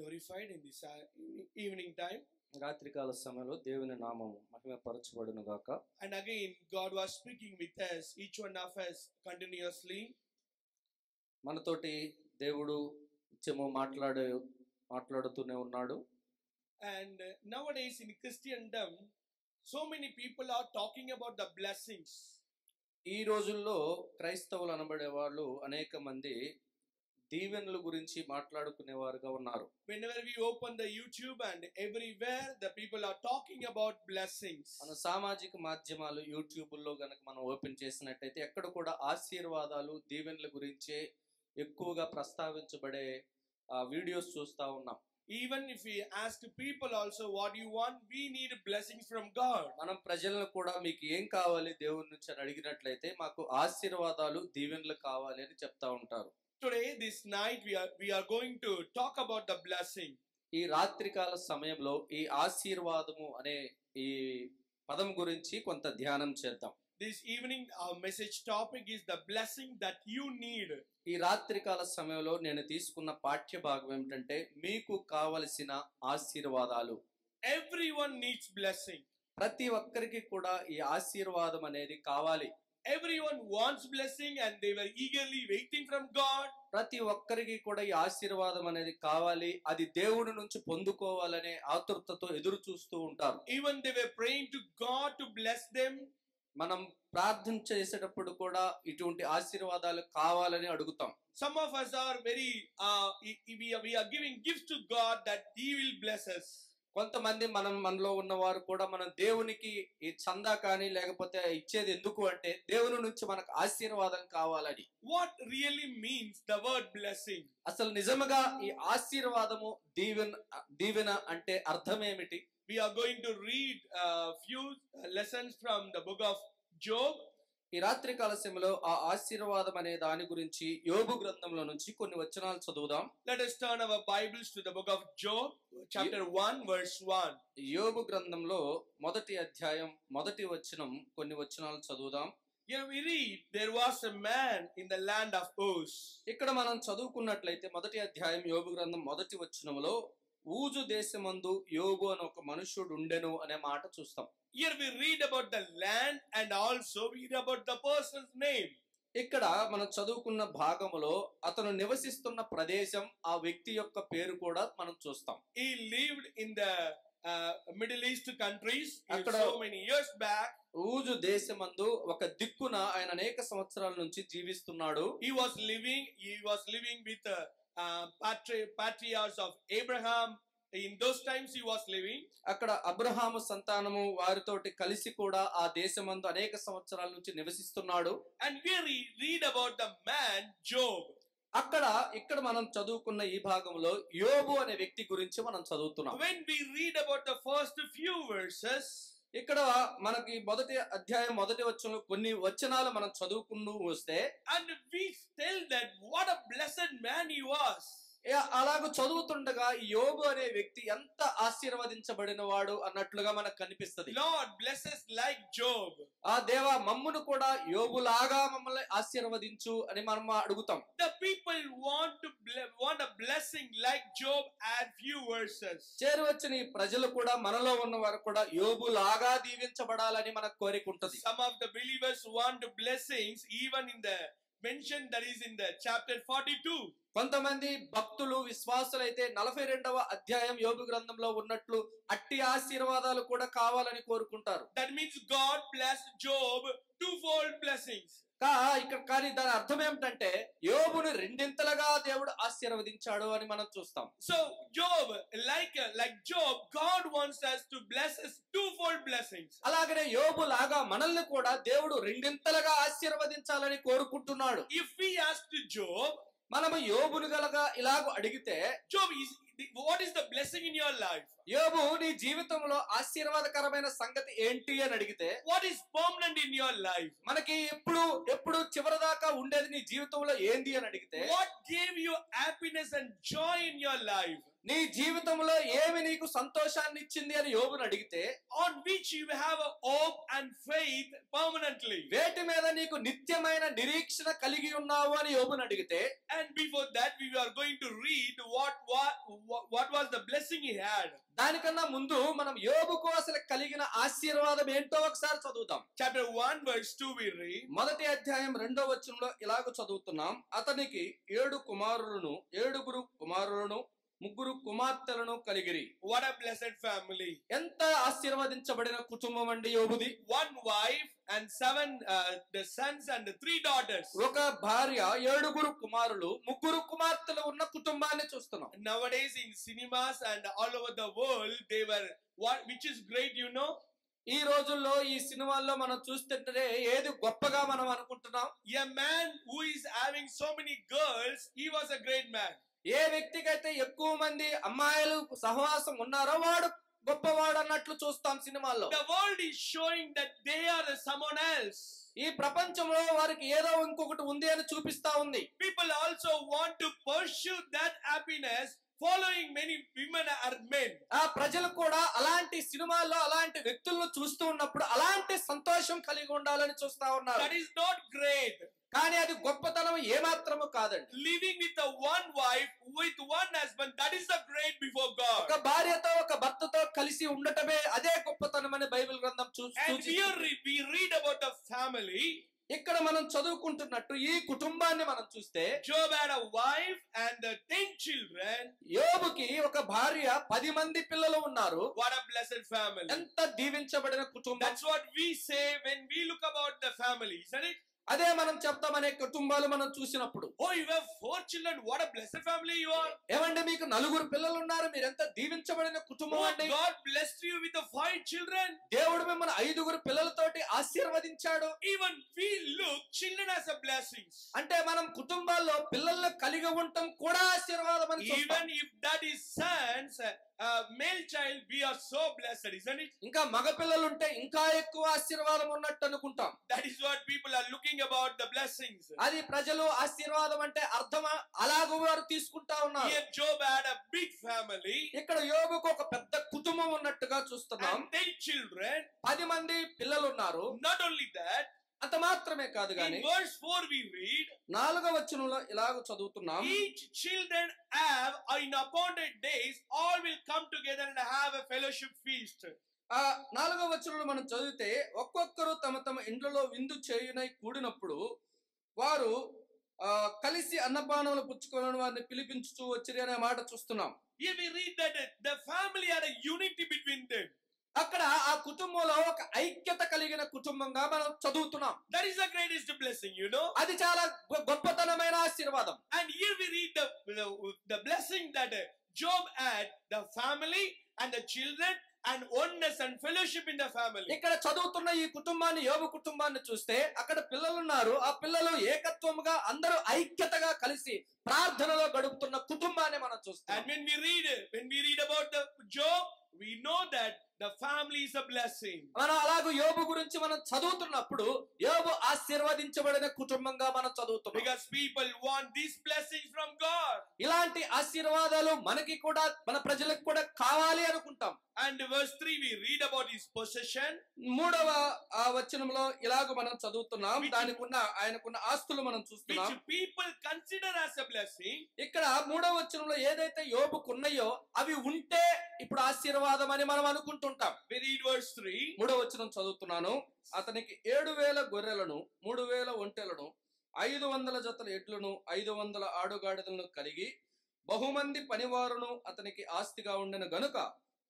glorified in this evening time. రాత్రికాల సమయంలో దేవుని నామము మహిమపరచబడును గాక. And again God was speaking with us, each one of us continuously. మనతోటి దేవుడు నిత్యము మాట్లాడుతూనే ఉన్నాడు. And nowadays in Christendom so many people are talking about the blessings. ఈ రోజుల్లో క్రైస్తవులు అనబడే వాళ్ళు అనేక మంది దీవెనల గురించి మాట్లాడుకునేవారుగా ఉన్నారు. Whenever we open the YouTube and everywhere the people are talking about blessings. మన సామాజిక మాధ్యమాలు యూట్యూబ్ లో గనక మనం ఓపెన్ చేసినట్టయితే ఎక్కడ కూడా ఆశీర్వాదాలు దీవెనల గురించే ఎక్కువగా ప్రస్తావించబడే వీడియోస్ చూస్తా ఉన్నాం. Even if we ask people also what you want, we need blessings from God. మనం ప్రజలను కూడా మీకు ఏం కావాలి దేవుని నుంచి అని అడిగినట్లయితే మాకు ఆశీర్వాదాలు దీవెనలు కావాలి అని చెప్తా ఉంటారు. Today this night we are going to talk about the blessing. ఈ రాత్రికాల సమయంలో ఈ ఆశీర్వాదము అనే ఈ పదం గురించి కొంత ధ్యానం చేద్దాం. This evening our message topic is the blessing that you need. ఈ రాత్రికాల సమయంలో నేను తీసుకున్న పాఠ్య భాగం ఏమిటంటే మీకు కావలసిన ఆశీర్వాదాలు. Everyone needs blessing. ప్రతి ఒక్కరికి కూడా ఈ ఆశీర్వాదం అనేది కావాలి. Everyone wants blessing and they were eagerly waiting from God. ప్రతి ఒక్కరికి కూడా ఈ ఆశీర్వాదం అనేది కావాలి, అది దేవుడి నుంచి పొందుకోవాలనే ఆతృతతో ఎదురు చూస్తూ ఉంటారు. Even they were praying to God to bless them. మనం ప్రార్థన చేసేటప్పుడు కూడా ఇటువంటి ఆశీర్వాదాలు కావాలని అడుగుతాం. Some of us are very we are giving gifts to God that He will bless us. కొంతమంది మనలో ఉన్నవారు కూడా మనం దేవునికి ఈ చందా కానీ లేకపోతే ఇచ్చేది ఎందుకు అంటే దేవుని నుంచి మనకు ఆశీర్వాదం కావాలని. What really means the word blessing? అసలు నిజముగా ఈ ఆశీర్వాదము దీవెన అంటే అర్థం ఏమిటి? We are going to read a few lessons from the book of Job. ఈ రాత్రికాల సమయంలో ఆ ఆశీర్వాదం అనే దాని గురించి యోబు గ్రంథంలో నుంచి కొన్ని వచనాలు చదువుదాం. Let us turn our Bibles to the book of Job, chapter 1 verse 1. యోబు గ్రంథంలో మొదటి అధ్యాయం మొదటి వచనం కొన్ని వచనాలు చదువుదాం. Here we read, there was a man in the land of Uz. ఇక్కడ మనం చదువుకున్నట్లయితే మొదటి అధ్యాయం యోబు గ్రంథం మొదటి వచనంలో ఊజు దేశమందు యోబు అని ఒక మనుషుడు ఉండెను అనే మాట చూస్తాం. Here we read about the land and also we read about the person's name. ఇక్కడ మనం చదువుకున్న భాగములో అతను నివసిస్తున్న ప్రదేశం, ఆ వ్యక్తి యొక్క పేరు కూడా మనం చూస్తాం. He lived in the Middle East countries అక్కడ so many years back. Uz దేశమందు ఒక దిక్కున ఆయన అనేక సంవత్సరాల నుంచి జీవిస్తున్నాడు. He was living with patriarchs of Abraham. In those times he was living. అక్కడ అబ్రహాము సంతానము వారితోటి కలిసి కూడా ఆ దేశమందు అనేక సంవత్సరాల నుంచి నివసిస్తున్నాడు. And here we read about the man Job. ఇక్కడ మనం చదువుకున్న ఈ భాగంలో యోబు అనే వ్యక్తి గురించి మనం చదువుతున్నాం. When we read about the first few verses, ఇక్కడ మనకి మొదటి అధ్యాయం మొదటి వచనంలో కొన్ని వచనాలు మనం చదువుకుంటూ వస్తే, and we tell that what a blessed man he was. అలాగ చదువుతుండగా యోబు అనే వ్యక్తి ఎంత ఆశీర్వదించబడిన వాడు అన్నట్లుగా మనకు కనిపిస్తుంది. Lord bless us like Job. ఆ దేవా మమ్మును కూడా యోబులాగా మమ్మల్ని ఆశీర్వదించు అని మనం అడుగుతాం. The people want a blessing like Job. Add few verses. చేరువచ్చిన ఈ ప్రజలు కూడా మనలో ఉన్న వారు కూడా యోబులాగా దీవించబడాలని మనకు కోరిక ఉంటుంది. Some of the believers want blessings even in the mention that is in the chapter 42. కొంతమంది భక్తులు విశ్వాసులైతే 42వ అధ్యాయం యోబు గ్రంథంలో ఉన్నట్లు అట్టి ఆశీర్వాదాలు కూడా కావాలని కోరుకుంటారు. That means God blessed Job twofold blessings. కానీ దాని అర్థం ఏమిటంటే యోబును రెండింతలుగా దేవుడు ఆశీర్వదించాడు అని మనం చూస్తాం. So Job, like Job, God wants us to bless us twofold blessings. అలాగనే యోబు లాగా మనల్ని కూడా దేవుడు రెండింతలుగా ఆశీర్వదించాలని కోరుకుంటున్నాడు. If we ask to Job, మనము యోబును గలగా ఇలాగ అడిగితే, Job, what is the blessing in your life? యోబు నీ జీవితంలో ఆశీర్వాదకరమైన సంగతి ఏంటి అని అడిగితే, what is permanent in your life? మనకి ఎప్పుడు చివరిదాకా ఉండేది నీ జీవితంలో ఏంది అని అడిగితే, what gave you happiness and joy in your life? నీ జీవితంలో ఏమి నీకు సంతోషాన్ని ఇచ్చింది అని యోబును అడిగితే, on which you have a hope and faith permanently. వేటి మీద నీకు నిత్యమైన నిరీక్షణ కలిగి ఉన్నావు అని యోబును అడిగితే, and before that we are going to read what blessing he had. దానికన్నా ముందు మనం యోబుకు అసలు కలిగిన ఆశీర్వాదం ఏంటో ఒకసారి చదువుతాం. Chapter 1 verse 2 we read. మొదటి అధ్యాయం 2వ వచనంలో ఇలాగ చదువుతున్నాం. అతనికి 7 కుమారులను 7 కుమారులను 3 కుమార్తెలను Kaligiri. What a blessed family. ఎంత ఆశీర్వదించబడిన కుటుంబం అండి యోబుది. 1 wife and 7 the sons and 3 daughters. ఒక భార్య 7 కుమారులు 3 కుమార్తెలు ఉన్న కుటుంబాన్ని చూస్తున్నాం. Nowadays in cinemas and all over the world they were which is great, you know. ఈ రోజుల్లో ఈ సినిమాల్లో మనం చూస్తుంటే ఏది గొప్పగా మనం అనుకుంటున్నాం. A man who is having so many girls, he was a great man. ఏ వ్యక్తికైతే ఎక్కువ మంది అమ్మాయిలు సహవాసం ఉన్నారో వాడు గొప్పవాడు అన్నట్లు చూస్తాం సినిమాల్లో. The world is showing that they are someone else. ఈ ప్రపంచంలో వారికి ఏదో ఇంకొకటి ఉంది అని చూపిస్తా ఉంది. People also want to pursue that happiness following many women or men. ఆ ప్రజలు కూడా అలాంటి సినిమాల్లో అలాంటి వ్యక్తులను చూస్తూ ఉన్నప్పుడు అలాంటి సంతోషం కలిగి ఉండాలని చూస్తా ఉన్నారు. That is not great. కానీ అది గొప్పతనం ఏమాత్రము కాదండి. Living with a one wife with one husband, that is the great before God. ఒక భార్యతో ఒక భర్తతో కలిసి ఉండటమే అదే గొప్పతనం అని బైబిల్ గ్రంథం And here we read about the family. ఇక్కడ మనం చదువుకుంటున్నట్టు ఈ కుటుంబాన్ని మనం చూస్తే Job had a wife and 10 children. యోబుకి ఒక భార్య 10 మంది పిల్లలు ఉన్నారు. What a blessed family. ఎంత దీవించబడిన కుటుంబం. That's what we say when we look about the family, isn't it? అదే మనం చెప్తాం అనే కుటుంబాలు మనం చూసినప్పుడు. Oh, you have 4 children. What a blessed family you are. ఏమండి మీకు 4 పిల్లలు ఉన్నారు, మీరు ఎంత దీవించబడిన కుటుంబం Oh, అండి. God blessed you with the 5 children. దేవుడు మిమ్మల్ని 5 పిల్లలతోటి ఆశీర్వదించాడు. Even we look children as a blessings. అంటే మనం కుటుంబాల్లో పిల్లలను కలిగి ఉండటం కూడా ఆశీర్వాదం అని చూస్తాం. Even if that is sons, male child, we are so blessed, isn't it? ఇంకా మగ పిల్లలు ఉంటే ఇంకా ఎక్కువ ఆశీర్వాదం ఉన్నట్టు అనుకుంటాం. That is what people are looking about the blessings. అది ప్రజలు ఆశీర్వాదం అంటే అర్థం అలాగూ వారు తీసుకుంటా ఉన్నారు. Here Job had a big family. ఇక్కడ యోబుకు ఒక పెద్ద కుటుంబం ఉన్నట్టుగా చూస్తున్నాం. And 10 children. 10 మంది పిల్లలు ఉన్నారు. Not only that, అంత మాత్రమే కాదు గాని in verse 4 we read, 4వ వచనంలో ఇలాగ చదువుతున్నాం. each children have in appointed days all will come together and have a fellowship feast. ఆ 4వ వచనంలో మనం చదివితే ఒక్కొక్కరు తమ తమ ఇండ్లలో విందు చేయునై కూడినప్పుడు వారు కలిసి అన్నపానములు పుచ్చుకొని వారిని పిలిపించుచూ వచ్చిరి అనే మాట చూస్తున్నాం. Here we read that the family had a unity between them. అక్కడ ఆ కుటుంబంలో ఒక ఐక్యత కలిగిన కుటుంబంగా మనం చదువుతున్నాం. That is the greatest blessing, you know. అది చాలా గొప్పతనమైన ఆశీర్వాదం. And here we read the blessing that Job had, the family and the children and oneness and fellowship in the family. ఇక్కడ చదువుతున్న ఈ కుటుంబాన్ని యోబు కుటుంబాన్ని చూస్తే అక్కడ పిల్లలు ఉన్నారు. ఆ పిల్లలు ఏకత్వముగా అందరూ ఐక్యతగా కలిసి ప్రార్థనలో గడుపుతున్న కుటుంబాన్ని మనం చూస్తాం. And when we read about the Job, we know that the family is a blessing. మనం అలాగూ యోబు గురించి మనం చదువుతున్నప్పుడు యోబు ఆశీర్వదించబడిన కుటుంబంగా మనం చదువుతున్నాం. Because people want these blessings from God. ఇలాంటి ఆశీర్వాదాలు మనకి కూడా మన ప్రజలకు కూడా కావాలి అనుకుంటాం. And verse 3 we read about his possession. 3వ వచనంలో ఇలాగ మనం చదువుతున్నాం. ఆయనకున్న ఆస్తులు మనం చూస్తున్నాం. Which people consider as a blessing. ఇక్కడ 3వ వచనంలో ఏదైతే యోబుకున్నాయో అవి ఉంటే ఇప్పుడు ఆశీర్వాదం అని మనం అనుకుంటుంటాం. We read verse 3. 3వ వచనం చదువుతున్నాను. అతనికి 7,000 గొర్రెలను 3,000 ఒంటెలను 500 జతల ఎడ్లను 500 ఆడుగాడిదలను కలిగి బహుమంది పనివారును అతనికి ఆస్తిగా ఉండెను గనుక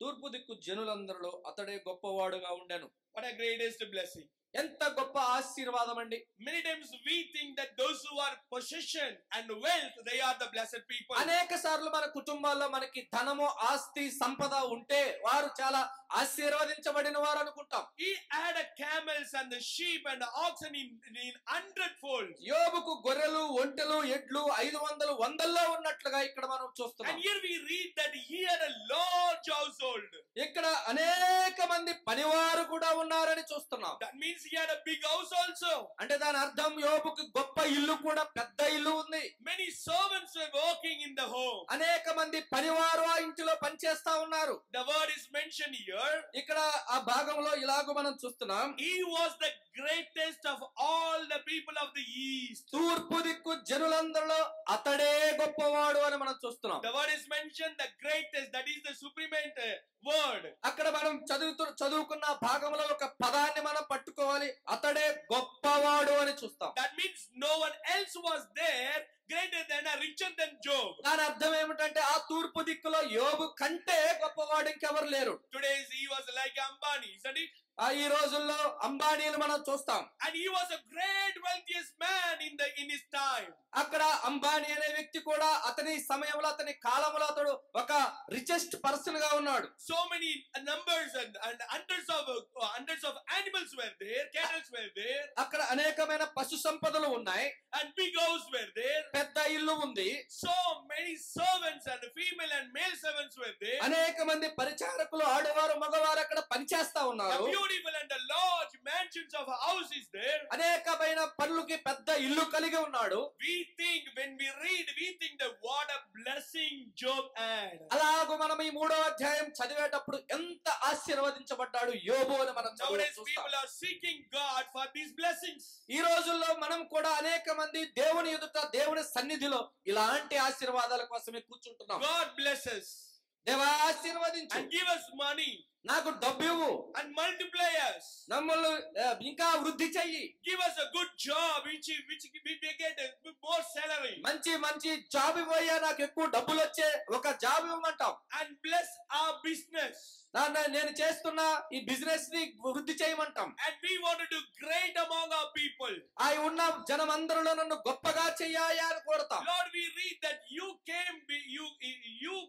తూర్పు దిక్కు జనులందరిలో అతడే గొప్పవాడుగా ఉండెను. What a greatest blessing. ఎంత గొప్ప ఆశీర్వాదం అండి. Many times we think that those who are possession and wealth, they are the blessed people. అనేక సార్లు మన కుటుంబాల్లో మనకి ధనము ఆస్తి సంపద ఉంటే వారు చాలా ఆశీర్వదించబడిన వారు అనుకుంటాం. He had a camels and the sheep and the oxen in 100-fold. యోబుకు గొర్రెలు ఒంటెలు ఎడ్లు 500 వందల్లో ఉన్నట్లుగా ఇక్కడ మనం చూస్తున్నాం. And here we read that he had a large household. ఇక్కడ అనేక మంది పనివారు కూడా ఉన్నారని చూస్తున్నాం. That means he had a big house also. అంటే దాని అర్థం యోబుకి గొప్ప ఇల్లు కూడా, పెద్ద ఇల్లు ఉంది. Many servants were working in the home. అనేక మంది పనివారు ఆ ఇంటిలో పనిచేస్తా ఉన్నారు. The word is mentioned here. ఇక్కడ ఆ భాగంలో ఇలాగ మనం చూస్తున్నాం. He was the greatest of all the people of the east. తూర్పు దిక్కు జనులందరిలో అతడే గొప్పవాడు అని మనం చూస్తున్నాం. The word is mentioned the greatest, that is the supremate word. అక్కడ మనం చదువుకున్న భాగంలో ఒక పదాన్ని మనం పట్టుకోవాలి, అతడే గొప్పవాడు అని చూస్తాం. That means no one else was there greater than or richer than Job. దాని అర్థం ఏమిటంటే ఆ తూర్పు దిక్కులో యోబు కంటే గొప్పవాడు ఇంకెవరు లేరు. Today he was like Ambani, isn't it? ఈ రోజుల్లో అంబానీలు మనం చూస్తాం. And he was a great wealthiest man in his time. అక్కడ అంబానీ అనే వ్యక్తి కూడా అతని సమయంలో, అతని కాలంలో అతడు ఒక రిచెస్ట్ పర్సన్ గా ఉన్నాడు. So many numbers and hundreds of animals were there, cattle were there. అక్కడ అనేకమైన పశు సంపదలు ఉన్నాయి. And big house were there. పెద్ద ఇల్లు ఉంది. So many servants and female and male servants were there. అనేక మంది పరిచారకులు, ఆడవారు మగవారు అక్కడ పనిచేస్తా ఉన్నారు. A beautiful and a large mansions of a house is there. అనేకమైన పనులకి పెద్ద ఇల్లు కలిగి ఉన్నాడు. When we read, we think that what a blessing Job had. అలాగూ మనం ఈ 3వ అధ్యాయం చదివేటప్పుడు ఎంత ఆశీర్వదించబడ్డాడు యోబు అని మనం Nowadays చూస్తాం. people are seeking God for these blessings. ఈ రోజుల్లో మనం కూడా అనేక మంది దేవుని ఎదుట, దేవుని సన్నిధిలో ఇలాంటి ఆశీర్వాదాల కోసమే కూర్చుంటున్నాం. God bless us. దేవా ఆశీర్వదించు, and give us money, నాకు డబ్బు ఇవ్వు, and multiply us, నమ్మల్ని ఇంకా వృద్ధి చెయ్యి, give us a good job which we get more salary, మంచి జాబ్ ఇవ్వయ్యా, నాకు ఎక్కువ డబ్బులు వచ్చే ఒక job ఇవ్వమంటాం. and bless our business, నేను చేస్తున్న ఈ బిజినెస్ ని వృద్ధి చేయమంటాం. and we want to do great among our people. ఆ ఉన్న జనం అందరిలో నన్ను గొప్పగా చెయ్యాలి అని కోరుతాం. Lord, we read that you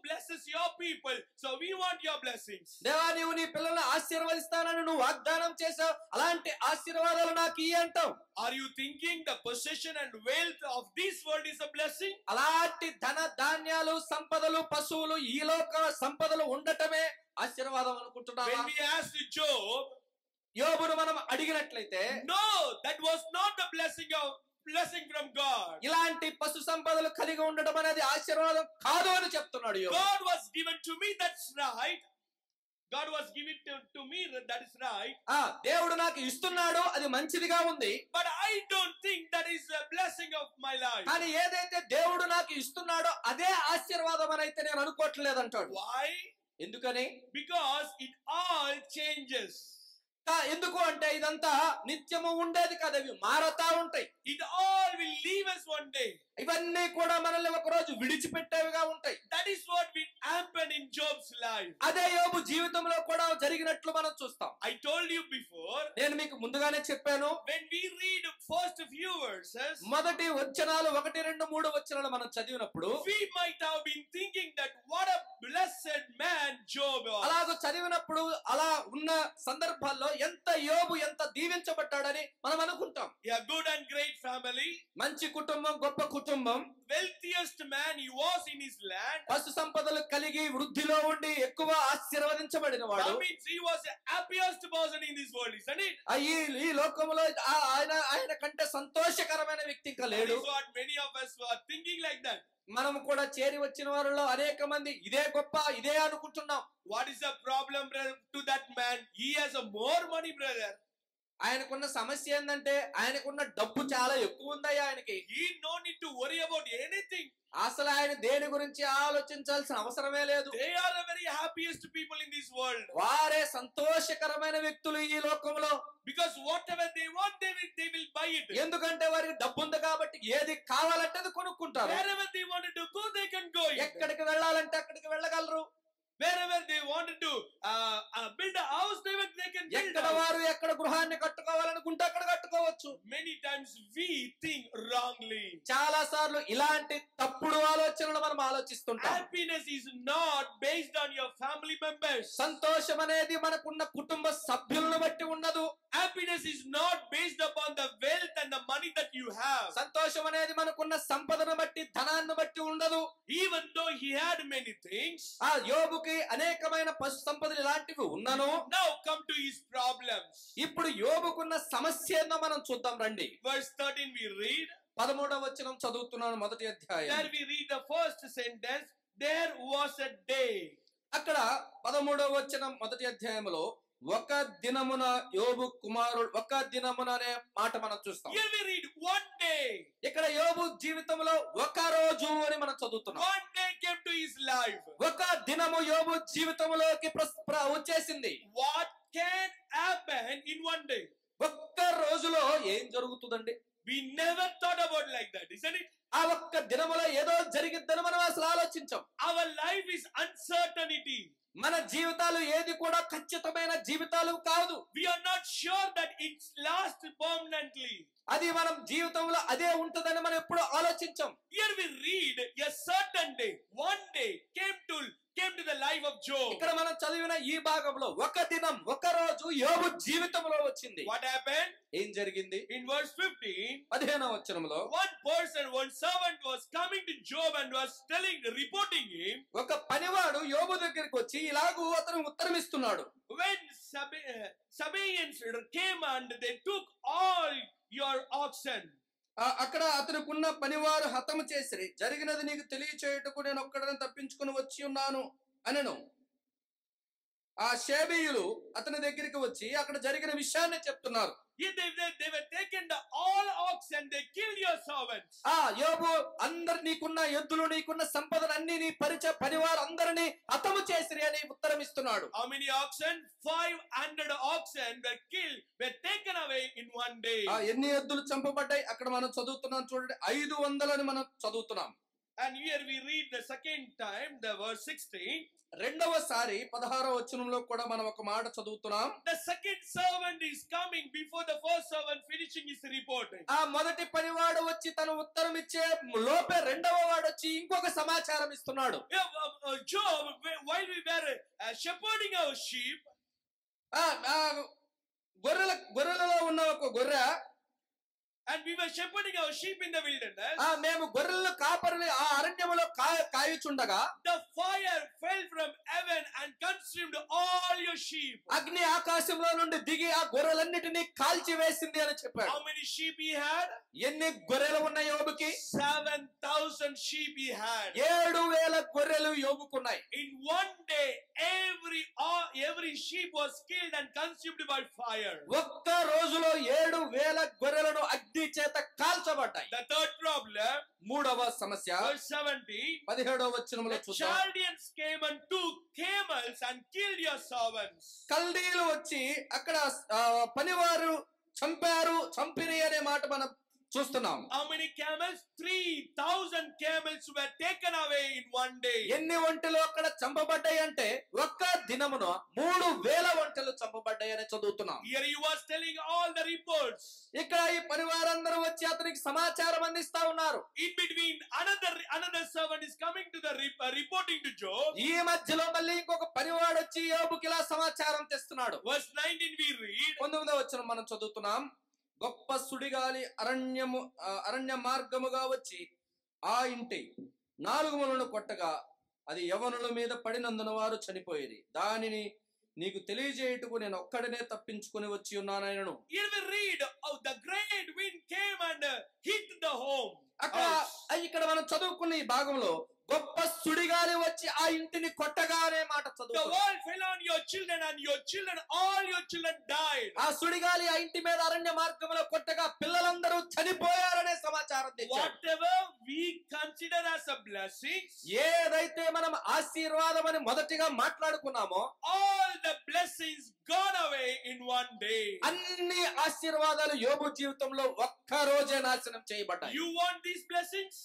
blesses your people, so we want your blessings. దేవా నీవు నీ పిల్లల్ని ఆశీర్వదిస్తానని నువ్వు వాగ్దానం చేసావు, అలాంటి ఆశీర్వాదాలు నాకు ఇయ్యి అంటాం. Are you thinking the possession and wealth of this world is a blessing? అలాంటి ధన ధాన్యాలు, సంపదలు, పశువులు, ఈ లోక సంపదలు ఉండటమే ఆశీర్వాదం అనుకుంటున్నావా? When we asked Job, యోబును మనం అడిగినట్లయితే, no, that was not the blessing from God. ఇలాంటి పశు సంపదలు కలిగి ఉండడం అనేది ఆశీర్వాదం కాదు అని చెప్తున్నాడు యోబు. God was given to me, that's right. God was given to me, that is right. దేవుడు నాకు ఇస్తున్నాడు, అది మంచిదిగా ఉంది. But I don't think that is a blessing of my life. కానీ ఏదైతే దేవుడు నాకు ఇస్తున్నాడో అదే ఆశీర్వాదం అని అయితే నేను అనుకోవట్లేదు అంటాడు. Why? ఎందుకని? Because it all changes. ఎందుకు అంటే ఇదంతా నిత్యము ఉండేది కాదు, అవి మారతా ఉంటాయి. It all will leave us one day. ఇవన్నీ కూడా మనల్ని ఒక రోజు విడిచిపెట్టేవిగా ఉంటాయి. That is what will happen in Job's life. అదే యోబు జీవితంలో కూడా జరిగినట్లు మనం చూస్తాం. I told you before, నేను మీకు ముందుగానే చెప్పాను, when we read first few verses, మొదటి వచనాలు 1, 2, 3 వచనాలు మనం చదివినప్పుడు we might have been thinking that what a blessed man Job was. అలాగ చదివినప్పుడు అలా ఉన్న సందర్భాల్లో యోబు ఎంత దీవించబడ్డాడని మనం అనుకుంటాం. A good and great family, మంచి కుటుంబం, గొప్ప కుటుంబం, wealthiest man he was in his land, పశు సంపదలు కలిగి వృద్ధిలో ఉండి ఎక్కువ ఆశీర్వదించబడిన వాడు. that means he was the happiest person in this world, isn't it? ఈ లోకంలో ఆయన కంటే సంతోషకరమైన వ్యక్తి ఇంకా లేడు. That is what many of us were thinking like that. మనం కూడా చేరి వచ్చిన వారిలో అనేక మంది ఇదే గొప్ప, ఇదే అనుకుంటున్నాం. What is the problem, brother, to that man? He has a more money, brother. ఆయనకున్న సమస్య ఏంటంటే ఆయనకున్న డబ్బు చాలా ఎక్కువ ఉందయ్యా ఆయనకి. He no need to worry about anything. అసలు ఆయన దేని గురించి ఆలోచించాల్సిన అవసరమే లేదు. They are the very happiest people in this world. వారే సంతోషకరమైన వ్యక్తులు ఈ లోకంలో. Because whatever they want, they will buy it. ఎందుకంటే వారికి డబ్బు ఉంది కాబట్టి ఏది కావాలంటే అది కొనుక్కుంటారు. Wherever they wanted to go, they can go. ఎక్కడికి వెళ్ళాలంటే అక్కడికి వెళ్ళగలరు. Wherever they wanted to build a house, they can build. ఎక్కడ వారు ఎక్కడ గృహాన్ని కట్టుకోవాలనుకుంటే అక్కడ కట్టుకోవచ్చు. Many times we think wrongly. చాలా సార్లు ఇలాంటి తప్పుడు ఆలోచనలు మనం ఆలోచిస్తుంటాం. Happiness is not based on your family members. సంతోషం అనేది మనకున్న కుటుంబ సభ్యులను బట్టి ఉండదు. Happiness is not based upon the wealth and the money that you have. సంతోషం సంతోషం అనేది మనకున్న సంపదను బట్టి, ధనాన్ని బట్టి ఉండదు. Even though he had many things, ఆ యోబుకి అనేకమైన పశు సంపదలు ఇలాంటివి ఉన్నను. now come to his problems. ఇప్పుడు యోబుకున్న సమస్య ఏందో మనం చూద్దాం రండి. Verse 13 we read. 13వ వచనం చదువుతున్నాను, మొదటి అధ్యాయం. There we read the first sentence. There was a day. అక్కడ 13వ వచనం మొదటి అధ్యాయంలో ఒక దినమున యోబు కుమారుడు, ఒక దినమున అనే మాట మనం చూస్తాం. Here we read one day. ఇక్కడ యోబు జీవితంలో ఒక రోజు అని మనం చదువుతున్నాం. One day came to his life. ఒక దినము యోబు జీవితంలోకి వచ్చేసింది. What can happen in one day? ఒక్క రోజులో ఏం జరుగుతుందండి? We never thought about like that, isn't it? ఆ ఒక్క దినములో ఏదో జరిగిద్దని మనం అసలు ఆలోచించాం. Our life is uncertainty. మన జీవితాలు ఏది కూడా ఖచ్చితమైన జీవితాలు కాదు. We are not sure that it's lasts permanently. అది మనం జీవితంలో అదే ఉంటదని మనం ఎప్పుడు ఆలోచించాం. Here we read a certain day, one day came to the life of Job. ఇక్కడ మనం చదివిన ఈ భాగంలో ఒక దినం, ఒక రోజు యోబు జీవితంలో వచ్చింది. What happened? ఏం జరిగింది? In verse 15, 15వ వచనంలో one person, one servant was coming to Job and was reporting him. ఒక పనివాడు యోబు దగ్గరికి వచ్చి ఇలాగూ అతను ఉత్తరం ఇస్తున్నాడు. When Sabaeans came and they took all your oxen. అక్కడ అతనుకున్న పనివారు హతము చేసిరి. జరిగినది నీకు తెలియచేయుటకు నేను ఒక్కడనే తప్పించుకుని వచ్చి ఉన్నాను అనెను. ఆ షేబీయులు అతని దగ్గరికి వచ్చి అక్కడ జరిగిన విషయాన్ని చెప్తున్నారు. They were taken the all oxen, they killed your servants. యోబు అందరు నీకున్న ఎద్దులు, నీకున్న సంపదలన్నీ నీ పనివారు అందరినీ హతము చేసిరి అని ఉత్తరం ఇస్తున్నాడు. How many oxen? 500 oxen were taken away in one day. ఎన్ని ఎద్దులు చంపబడ్డాయి అక్కడ మనం చదువుతున్నాం చూడండి, 500 అని మనం చదువుతున్నాం. And here we read the second time, the verse 16. రెండవసారి 16వ వచనంలో కూడా మనం ఒక మాట చదువుతున్నాం. The second servant is coming before the first servant finishing his report. ఆ మొదటి పనివాడు వచ్చి తన ఉత్తరం ఇచ్చే లోపే రెండవ వాడు వచ్చి ఇంకొక సమాచారం ఇస్తున్నాడు. Job, while we were shepherding our sheep, గొర్రెలలో ఉన్న ఒక గొర్రె, and we were shepherding our sheep in the wilderness. మేము గొర్రెలను కాపరిని ఆ అరణ్యములో కాయుచుండగా the fire fell from heaven and consumed all your sheep. అగ్ని ఆకాశంలో నుండి దిగి ఆ గొర్రెలన్నిటినీ కాల్చి వేసింది అని చెప్పాడు. How many sheep he had? ఎన్ని గొర్రెలు ఉన్నాయి యోబుకి? 7,000 sheep he had. 7,000 గొర్రెలు యోబుకున్నాయి. In one day every sheep was killed and consumed by fire. ఒక్క రోజులో 7,000 గొర్రెలను అగ్ని చేత కాల్చబడ్డాయి. The third problem, మూడవ సమస్య, verse 17, 17వ వచనంలో the చూద్దాం. Chaldeans came and took camels and killed your servants. కల్దీయులు వచ్చి అక్కడ పనివారు చంపిరి అనే మాట మనం చూస్తున్నాం. How many camels? 3,000 camels were taken away in one day. ఎన్ని ఒంటెలు అక్కడ చంపబడ్డాయి అంటే ఒక్క దినమున 3,000 ఒంటెలు చంపబడ్డాయి అని చదువుతున్నాం. Here he was telling all the reports. ఇక్కడ ఈ పనివారందరూ వచ్చి అతనికి సమాచారం అందిస్తా ఉన్నారు. In between another servant is coming to the reporting to Job. ఈ మధ్యలో మళ్ళీ ఇంకొక పనివాడు వచ్చి యోబుకి ఇలా సమాచారం తెస్తున్నాడు. Verse 19 we read. 19వ వచనం మనం చదువుతున్నాం. గొప్ప సుడిగాలి అరణ్య మార్గముగా వచ్చి ఆ ఇంటి 4 మూలను కొట్టగా అది యవనుల మీద పడినందున వారు చనిపోయేది. దానిని నీకు తెలియజేయుటకు నేను ఒక్కడనే తప్పించుకొని వచ్చి ఉన్నానైనను. Here we read, the great wind came and hit the home. ఇక్కడ మనం చదువుకున్న ఈ భాగంలో గొప్ప సుడిగాలి వచ్చి ఆ ఇంటిని కొట్టగా అనే మాట చదువు. The wall fell on your children and all your children died. ఆ సుడిగాలి ఆ ఇంటి మీద అరణ్య మార్గంలో కొట్టగా పిల్లలందరూ చనిపోయారనే సమాచారం తెచ్చాడు. Whatever we consider as a blessing, ఏదైతే మనం ఆశీర్వాదం అని మొదటిగా మాట్లాడుకున్నామో all the blessings gone away in one day. అన్ని ఆశీర్వాదాలు యోబు జీవితంలో ఒక్క రోజే నాశనం చేయబడ్డాయి. You want these blessings?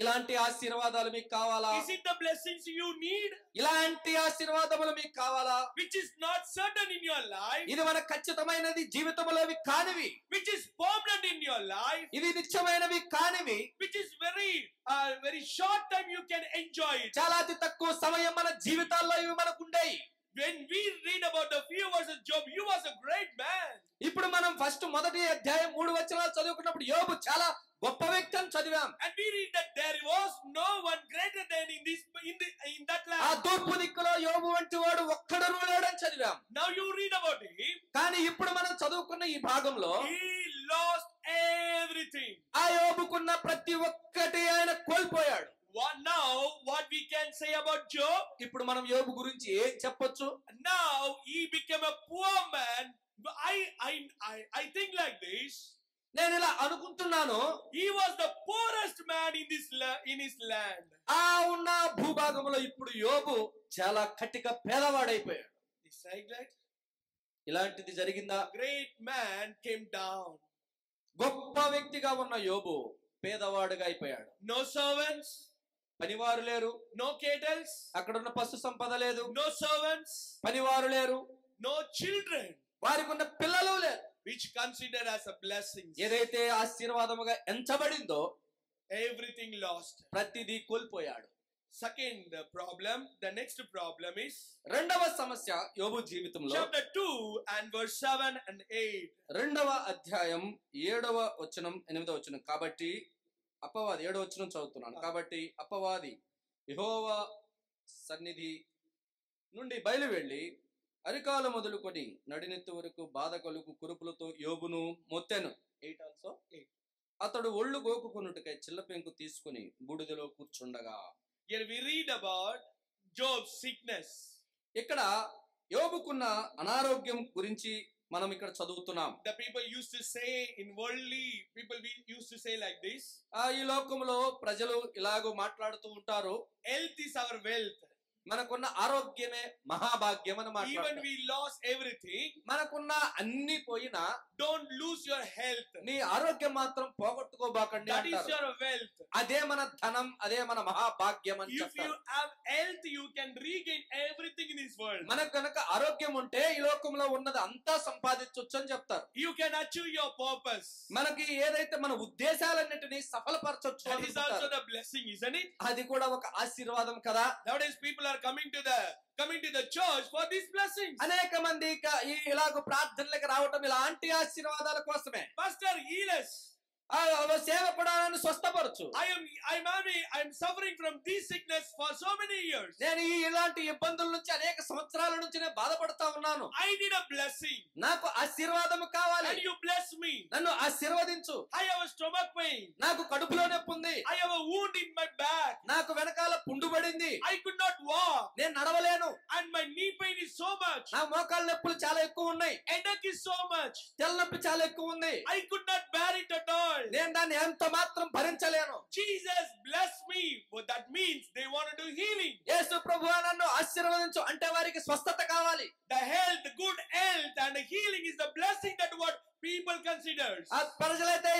ఇలాంటి ఆశీర్వాదాలు మీకు కావాలా? Is it the blessings you need? ఇలాంటి ఆశీర్వాదములు మీకు కావాలా? Which is not certain in your life. ఇది మన ఖచ్చితమైనది జీవితంలోవి కానివి. Which is permanent in your life. ఇది నిత్యమైనవి కానివి. Which is very short time you can enjoy it. చాలా అతి తక్కువ సమయం మన జీవితాల్లో ఇవి మనకు ఉండేవి. When we read about the few verses Job, he was a great man. ఇప్పుడు మనం మొదటి అధ్యాయం 3 వచనాలు చదువుకున్నప్పుడు యోబు చాలా గొప్ప వ్యక్తి అని చదివాం. And we read that there was no one greater than in that ఆ land. తూర్పు దిక్కులో యోబు వంటి వాడు ఒక్కడనూ లేడని చదివాం. Now you read about him. కానీ ఇప్పుడు మనం చదువుకున్న ఈ భాగంలో He lost everything. ఆ యోబుకున్న ప్రతి ఒక్కటి ఆయన కోల్పోయాడు. What we can say about Job? ఇప్పుడు మనం యోబు గురించి ఏం చెప్పొచ్చు? Now he became a poor man. I think like this. నేను ఇలా అనుకుంటున్నాను, He was the poorest man in his land. ఆ ఉన్న భూభాగంలో ఇప్పుడు యోబు చాలా కటిక పేదవాడైపోయాడు. It's like that. ఇలాంటిది జరిగిందా? Great man came down. గొప్ప వ్యక్తిగా ఉన్న యోబు పేదవాడుగా అయిపోయాడు. No servants, పనివారు లేరు. no cattle, అక్కడ ఉన్న పశు సంపద లేదు. no servants, పనివారు లేరు. no children, వారికి ఉన్న పిల్లలు లేరు. which considered as a blessing. ఏదైతే ఆశీర్వాదముగా ఎంచబడిందో Everything lost. ప్రతిదీ కోల్పోయాడు. Second problem, the next problem is రెండవ సమస్య యోబు జీవితంలో chapter 2 and verse 7 and 8. రెండవ అధ్యాయం 7వ వచనం 8వ వచనం. కాబట్టి అపవాది 7వ వచనం చదువుతున్నాను. కాబట్టి అపవాది యెహోవా సన్నిధి నుండి బయలువెళ్ళి అరికాల మొదలుకొని నడినెత్తి వరకు బాధ కలుగు కురుపులతో యోబును మొత్తెను. 8 ఆల్సో 8. అతడు ఒళ్ళు గోకుకొనుటకై చిల్లపెంకు తీసుకుని బూడిదలో కూర్చుండగా. Here we read about Job's sickness. ఇక్కడ యోబుకున్న అనారోగ్యం గురించి మనం ఇక్కడ చదువుతున్నాం. The people used to say in worldly people, we used to say like this. ఈ లోకంలో ప్రజలు ఇలాగూ మాట్లాడుతూ ఉంటారు, Health is our wealth. మనకున్న ఆరోగ్యమే మహాభాగ్యం అని Even మాట్లాడతారు. we lost everything, మనకున్న అన్ని పోయినా don't lose your health. నీ ఆరోగ్యం మాత్రం పోగొట్టుకోబాకండి That is అంటారు. your wealth. అదే మన ధనం, అదే మన మహాభాగ్యం అని If you చెప్తారు. have health, you can regain everything in this world. మనకు కనుక ఆరోగ్యం ఉంటే ఈ లోకంలో ఉన్నది అంతా సంపాదించవచ్చు అని చెప్తారు. You can achieve your purpose. మనకి ఏదైతే మన ఉద్దేశాలన్నిటినీ సఫలపరచొచ్చు That అని is also చెప్తారు. the blessing, isn't it? అది కూడా ఒక ఆశీర్వాదం కదా. Nowadays people are coming to the church for these blessings. అనేక మంది ఇలాగ ప్రార్థనలకు రావటం ఇలాంటి ఆశీర్వాదాల కోసమే. Pastor, heal us. సేవకుడాలను స్వస్థపరచు. I'm suffering from this sickness for so many years. నేను ఇలాంటి ఇబ్బందుల నుంచి అనేక సంవత్సరాల నుంచి నేను బాధపడతా ఉన్నాను. I need a blessing. నాకు ఆశీర్వాదము కావాలి. And you bless me. నన్ను ఆశీర్వదించు. I have a stomach pain. నాకు కడుపులో నొప్పి ఉంది. I have a wound in my back. నాకు వెనకాల పుండు పడింది. I could not walk. నేను నడవలేను. And my knee pain is so much. నా మోకాళ్ళ నొప్పులు చాలా ఎక్కువ ఉన్నాయి. Headache is so much. తెల్లనొప్పి చాలా ఎక్కువ ఉంది. I could not bear it at all. నేను దాన్ని ఎంత మాత్రం భరించలేను. Jesus bless me. Well, that means they want to do healing. యేసు ప్రభువా నన్ను ఆశీర్వదించు అంటే వారికి స్వస్థత కావాలి. The health, good health and healing is the blessing that what people considers. ఆ ప్రజలైతే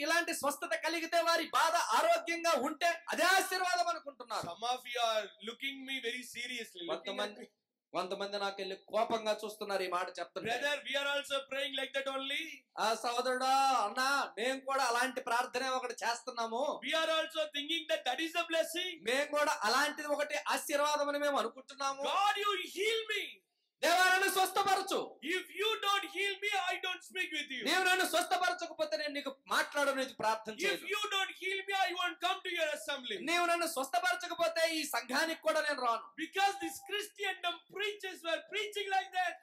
ఇలాంటి స్వస్థత కలిగితే వారి బాధ ఆరోగ్యంగా ఉంటే అదే ఆశీర్వాదం అనుకుంటున్నారు. Some of you are looking me very seriously. కొంతమంది నాకెళ్ళి కోపంగా చూస్తున్నారు ఈ మాట చెప్తున్నారు. Brother, we are also praying like that only. ఆ సోదరుడా, అన్నా, మేము కూడా అలాంటి ప్రార్థనే ఒకటి చేస్తున్నాము. We are also thinking that is a blessing. మేము కూడా అలాంటిది ఒకటి ఆశీర్వాదం అని మేము అనుకుంటున్నాము. God, you heal me. దేవా నన్ను స్వస్థపరచు. If you don't heal me, I don't speak with you. నీవు నన్ను స్వస్థపరచకపోతే నేను నీకు మాట్లాడను, ప్రార్థన చేయను. If you don't heal me, I won't come to your assembly. నీవు నన్ను స్వస్థపరచకపోతే ఈ సంఘానికి కూడా నేను రాను. Because these Christendom preachers were preaching like that.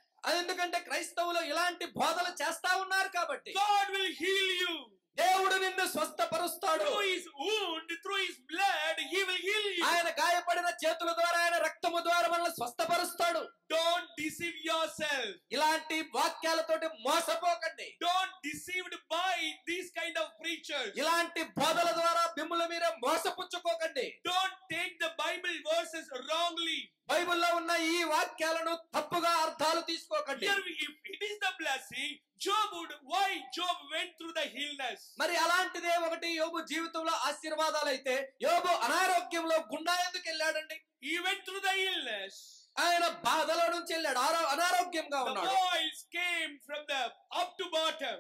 ఎందుకంటే క్రైస్తవులు ఇలాంటి బోధలు చేస్తా ఉన్నారు కాబట్టి. God will heal you. దేవుడు నిన్ను స్వస్థపరుస్తాడు. Through his wound, through his blood, he will heal you. ఆయన గాయపడిన చేతుల ద్వారా, ఆయన రక్తము ద్వారా మనల్ని స్వస్థపరుస్తాడు. Don't deceive yourself. ఇలాంటి వాక్యాలతోటి మోసపోకండి. Don't deceived by these kind of preachers. ఇలాంటి బోధల ద్వారా మిమ్మల్ని మీరే మోసపుచ్చుకోకండి. Don't take the Bible verses wrongly. బైబిల్లో ఉన్న ఈ వాక్యాలను తప్పుగా అర్థాలు తీసుకోకండి. If it is the blessing, why Job went through the illness? మరి అలాంటిదే ఒకటి యోబు జీవితంలో ఆశీర్వాదాలు అయితే యోబు అనారోగ్యంలో గుండా ఎందుకు వెళ్ళాడండి? He went through the illness. ఆయన బాధలో నుంచి వెళ్ళాడు, అనారోగ్యంగా The ఉన్నాడు. boils came from the up to bottom.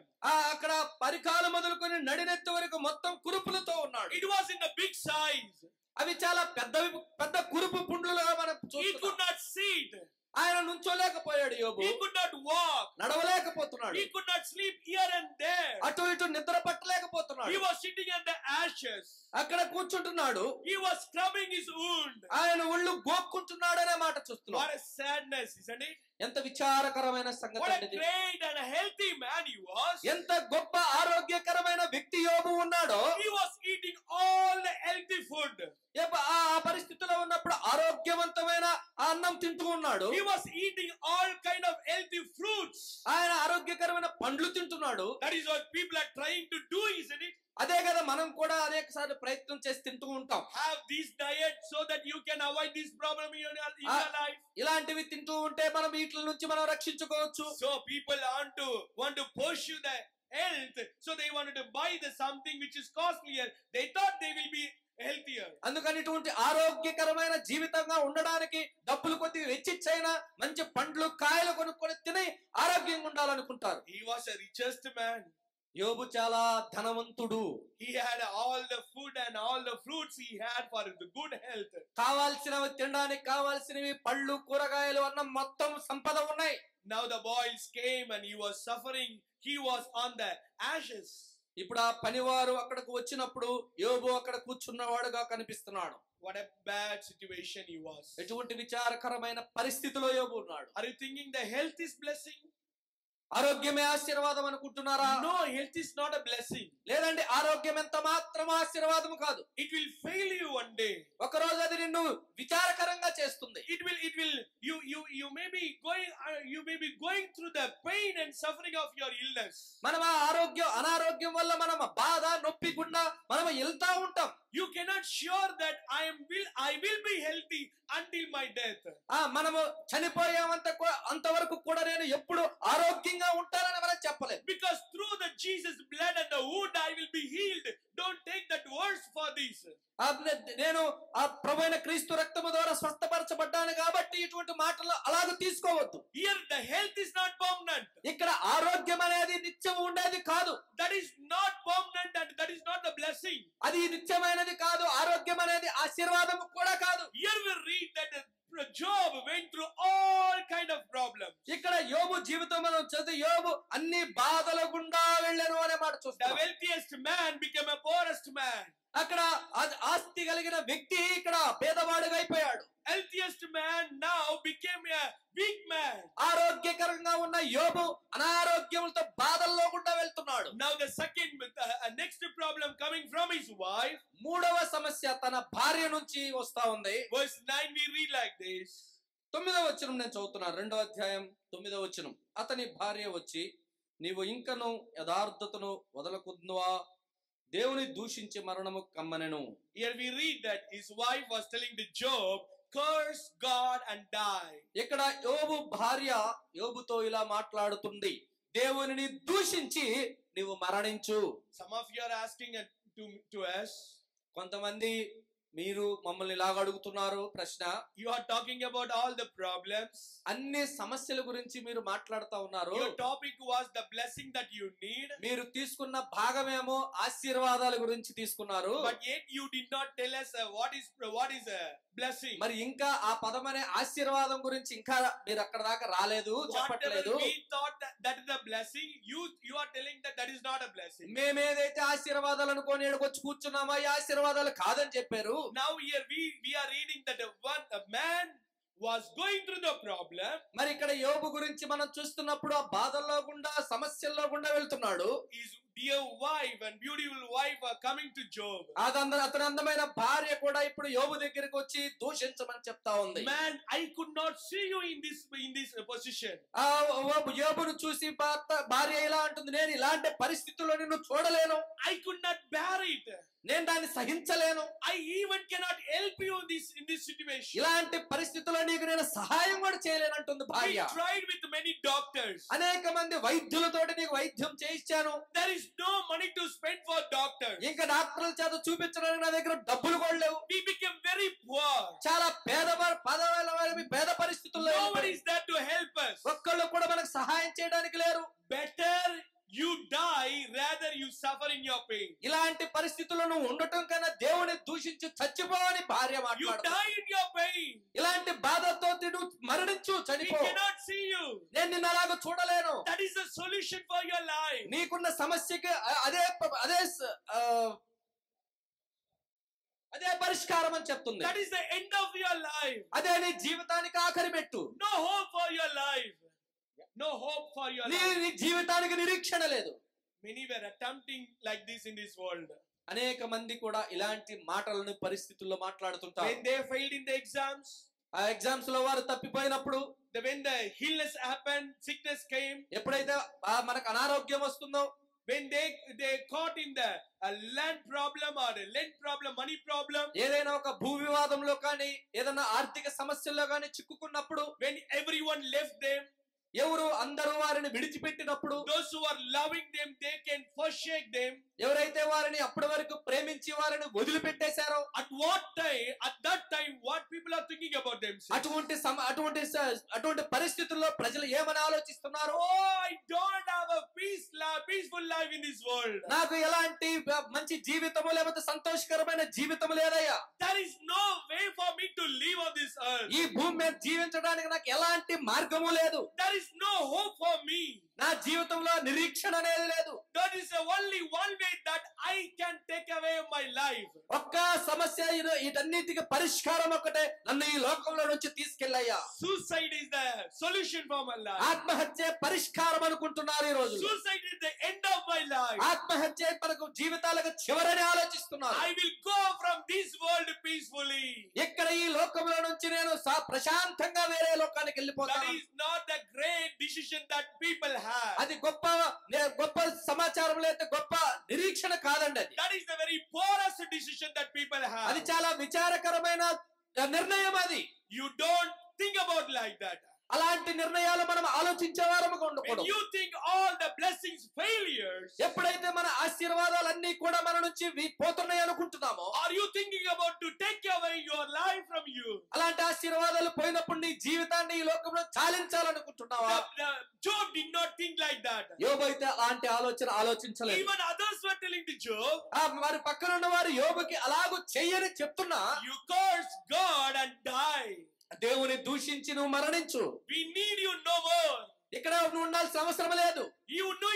అక్కడ పరికాలు మొదలుకొని నడినెత్తి వరకు మొత్తం కురుపులతో ఉన్నాడు. It was in the big size. అవి చాలా పెద్ద కురుపు పుండ్లుగా మనం He could చూస్తున్నాం. not see it. ఆయన నుంచోలేకపోయాడు యోబు. He could not walk. నడవలేకపోతున్నాడు. He could not sleep here and there. అటు ఇటు నిద్ర పట్టలేకపోతున్నాడు. He was sitting on the ashes. అక్కడ కూర్చుంటున్నాడు. He was scrubbing his wound. ఆయన ఒళ్ళు గోక్కుంటున్నాడు అనే మాట చూస్తున్నాడు. What a sadness, isn't it? ఎంత విచారకరమైన సంగతి What a అండి. great and a healthy man he was. ఎంత గొప్ప ఆరోగ్యకరమైన వ్యక్తి యోబు ఉన్నాడో. He was eating all the healthy food. ఆ పరిస్థితిలో ఉన్నప్పుడు ఆరోగ్యవంతమైన అన్నం తింటూ ఉన్నాడు. He was eating all kind of healthy fruits. ఆయన ఆరోగ్యకరమైన పండ్లు తింటున్నాడు. That is what people are trying to do, isn't it? అదే కదా మనం కూడా అనేక సార్లు ప్రయత్నం చేసి తింటూ ఉంటాం. Have this diet so that you can avoid this problem in your life. ఇలాంటివి తింటూ ఉంటే మనం వీటి నుంచి మనం రక్షించుకోవచ్చు. So people want to pursue the health, so they wanted to buy the something which is costlier. They thought they will be healthier. అందుకని ఇటువంటి ఆరోగ్యకరమైన జీవితంగా ఉండడానికి డబ్బులు కొద్దిగా వెచ్చిచ్చైనా మంచి పండ్లు కాయలు కొనుక్కొని తిని ఆరోగ్యంగా ఉండాలనుకుంటారు. He was a richest man. యోబు చాలా ధనవంతుడు. He had all the food and all the fruits he had for the good health. కావాల్సినవి తినడానికి కావాల్సినవి పళ్ళు కూరగాయలు అన్నం మొత్తం సంపద ఉన్నాయి. Now the boys came and he was suffering. He was on the ashes. ఇప్పుడు ఆ పనివారు అక్కడికి వచ్చినప్పుడు యోబు అక్కడ కూర్చున్నవాడుగా కనిపిస్తున్నాడు. What a bad situation he was. ఎటువంటి విచారకరమైన పరిస్థితిలో యోబు ఉన్నాడు. Are you thinking the health is blessing? ఆరోగ్యమే ఆశీర్వాదం అనుకుంటున్నారా? No, health is not a blessing. లేదండి, ఆరోగ్యం ఎంత మాత్రం ఆశీర్వాదం కాదు. It will fail you one day. ఒక రోజు అది నిన్ను విచారకరంగా చేస్తుంది. You may be going through the pain and suffering of your illness. మనం అనారోగ్యం వల్ల మనం బాధ నొప్పి గుండా మనం వెళ్తా ఉంటాం. You cannot sure that I will be healthy until my death. మనము అంతవరకు కూడా నేను ఎప్పుడు ఆరోగ్యంగా ఉంటానని మనం చెప్పలేం. Because through the Jesus blood and the wound I will be healed. Don't take that words for this. నేను ఆ ప్రభువైన క్రీస్తు రక్తము ద్వారా స్వస్థపరచబడ్డాను కాబట్టి ఇటువంటి మాటలు అలాగ తీసుకోవద్దు. Here the health is not permanent. ఇక్కడ ఆరోగ్యం అనేది నిత్యం ఉండేది కాదు. That is not permanent and that is not the blessing. అది నిత్యమైనది కాదు. ఆరోగ్యం అనేది ఆశీర్వాదం కూడా కాదు. Here we read that Job went through all kind of problems. ఇక్కడ యోబు జీవితం మనం చదివి యోబు అన్ని బాధల గుండా వెళ్ళాను అనే మాట చూస్తాం. The wealthiest man became a poorest man. అక్కడ ఆస్తి కలిగిన వ్యక్తి ఇక్కడ పేదవాడుగా అయిపోయాడు. Healthiest man now became a weak man. ఆరోగ్యకరంగా ఉన్న యోబు అనారోగ్యములతో బాధల్లో గుండా వెళ్తున్నాడు. Now the next problem coming from his wife. మూడవ సమస్య తన భార్య నుంచి వస్తా ఉంది. Verse 9 we read like this. 9వ వచనం నేను చదువుతున్నాను. 2వ అధ్యాయం 9వ వచనం. అతని భార్య వచ్చి, నీవు ఇంకను యథార్థతను వదలకుందువా, దేవుని దూషించి మరణము కమ్మనెను. Here we read that his wife was telling to Job, curse God and die. ఇక్కడ యోబు భార్య యోబుతో ఇలా మాట్లాడుతుంది, దేవునిని దూషించి నీవు మరణించు. Some of you are asking to us. కొంతమంది మీరు మమ్మల్ని ఇలాగ అడుగుతున్నారు ప్రశ్న. You are talking about all the problems. అన్ని సమస్యల గురించి మీరు మాట్లాడుతా ఉన్నారు. Your topic was the blessing that you need. మీరు తీసుకున్న భాగమేమో ఆశీర్వాదాల గురించి తీసుకున్నారు. But yet you did not tell us what is a blessing. మరి ఇంకా ఆ పదమనే ఆశీర్వాదం గురించి ఇంకా మీరు అక్కడ దాకా రాలేదు, చెప్పట్లేదు. We thought that is the blessing. You are telling that is not a blessing. మేమేదైతే ఆశీర్వాదాలు అనుకోని వచ్చి కూర్చున్నామో ఈ ఆశీర్వాదాలు కాదని చెప్పారు. Now here we are reading that a man was going through the problem. మరి ఇక్కడ యోబు గురించి మనం చూస్తున్నప్పుడు ఆ బాధల్లో గుండా సమస్యల్లో గుండా వెళ్తున్నాడు. His dear wife and beautiful wife are coming to Job. అతని అందమైన భార్య కూడా ఇప్పుడు యోబు దగ్గరికి వచ్చి దూషించమని చెప్తా ఉంది. Man, I could not see you in this position. యోబును చూసి భార్య ఇలా అంటుంది, నేను ఇలాంటి పరిస్థితుల్లో నిన్ను చూడలేను. I could not bear it. నేను దాన్ని సహించలేను. I even cannot help you in this situation. ఇలాంటి పరిస్థితుల్లో నీకు నేను సహాయం కూడా చేయలేనంటుంది భార్య. We tried with many doctors. అనేక మంది వైద్యులతోటి నీకు వైద్యం చేయించాను. There is no money to spend for doctors. ఇంకా డాక్టర్ల చేత చూపించడానికి నా దగ్గర డబ్బులు కూడా లేవు. We became very poor. చాలా పేద పరిస్థితుల్లో. Nobody is there to help us. ఒక్కళ్ళు కూడా మనకు సహాయం చేయడానికి లేరు. Better you die rather you suffer in your pain. ఇలాంటి పరిస్థితుల్లో నువ్వు ఉండటం కన్నా దేవుని దూషించి చచ్చిపోవని భార్య మాట్లాడుతుంది. You die in your pain. ఇలాంటి బాధతో నువ్వు మరణించు మరణించు, We చనిపో, cannot see you. నేను నిన్ను అలాగ చూడలేను. That is the solution for your life. నీకున్న సమస్యకి అదే అదే అదే పరిష్కారం అని చెప్తుంది. That is the end of your life. అదే నీ జీవితానికి ఆఖరి మెట్టు. No hope for your life. No hope for your నీ life. జీవితానికి నిరీక్షణ లేదు. Many were attempting like this in this world. అనేక మంది కూడా ఇలాంటి మాటలను పరిస్థితుల్లో మాట్లాడుతుంటారు. When they failed in the exams, ఆ ఎగ్జామ్స్ లో వారు తప్పిపోయినప్పుడు, when the illness happened, sickness came, ఎప్పుడైతే మనకు అనారోగ్యం వస్తుందో, when they caught in the land problem or a land problem, money problem, ఏదైనా ఒక భూ వివాదంలో కానీ ఏదైనా ఆర్థిక సమస్యల్లో కానీ చిక్కుకున్నప్పుడు, when everyone left them, ఎవరు అందరూ వారిని విడిచిపెట్టినప్పుడు, those who are loving them, they can forsake them. ఎవరైతే వారిని అప్పటి వరకు ప్రేమించి వారిని వదిలిపెట్టేశారో, At that time what people are thinking about themselves? అటువంటి పరిస్థితుల్లో ప్రజలు ఏమని ఆలోచిస్తున్నారు? Oh, I don't have a peaceful life in this world. నాకు ఎలాంటి మంచి జీవితము లేకపోతే సంతోషకరమైన జీవితం లేదయ్యా. There is no way for me to live on this earth. ఈ భూమి మీద జీవించడానికి నాకు ఎలాంటి మార్గము లేదు. There is no hope for me. నా జీవితంలో నిరీక్షణ అనేది లేదు. That is the only one way that I can take away my life. ఒక్క సమస్య, వీటన్నిటికి పరిష్కారం ఒకటే, నన్ను ఈ లోకంలో నుంచి తీసుకెళ్ళయ్యా. Suicide is the solution for my life. ఆత్మహత్య పరిష్కారం అనుకుంటున్నారు ఈ రోజు. Suicide is the end of my life. ఆత్మహత్య మనకు జీవితాలకు చివరని ఆలోచిస్తున్నారు. I will go from this world peacefully. ఇక్కడ ఈ లోకంలో నుంచి నేను ప్రశాంతంగా వేరే లోకానికి వెళ్ళిపోతాను. That is not the great decision that people have. అది గొప్ప సమాచారం లేదా గొప్ప నిరీక్షణ కాదండి. అది That is the very poorest decision that people have. అది చాలా విచారకరమైన నిర్ణయం. అది You don't think about like that. అలాంటి నిర్ణయాలు మనం ఆలోచించేవారముగా When ఉండకూడదు. you think all the blessings failures, ఎప్పుడైతే మన ఆశీర్వాదాలన్నీ కూడా మన నుంచి పోతున్నాయి అనుకుంటున్నామో, are you thinking about to take away your life from you? అలాంటి ఆశీర్వాదాలు పోయినప్పుడు నీ జీవితాన్ని ఈ లోకంలో చాలించాలనుకుంటున్నావా? Job did not think like that. యోబు అయితే అలాంటి ఆలోచించలేదు. Even others were telling to Job, వారి పక్కన ఉన్న వారు యోబుకి అలాగూ చెయ్యని చెప్తున్నా, you curse God and die. దేవుని దూషించి నువ్వు మరణించు, We need you no more. ఇక్కడ నువ్వు ఉండాల్సిన అవసరం లేదు. We no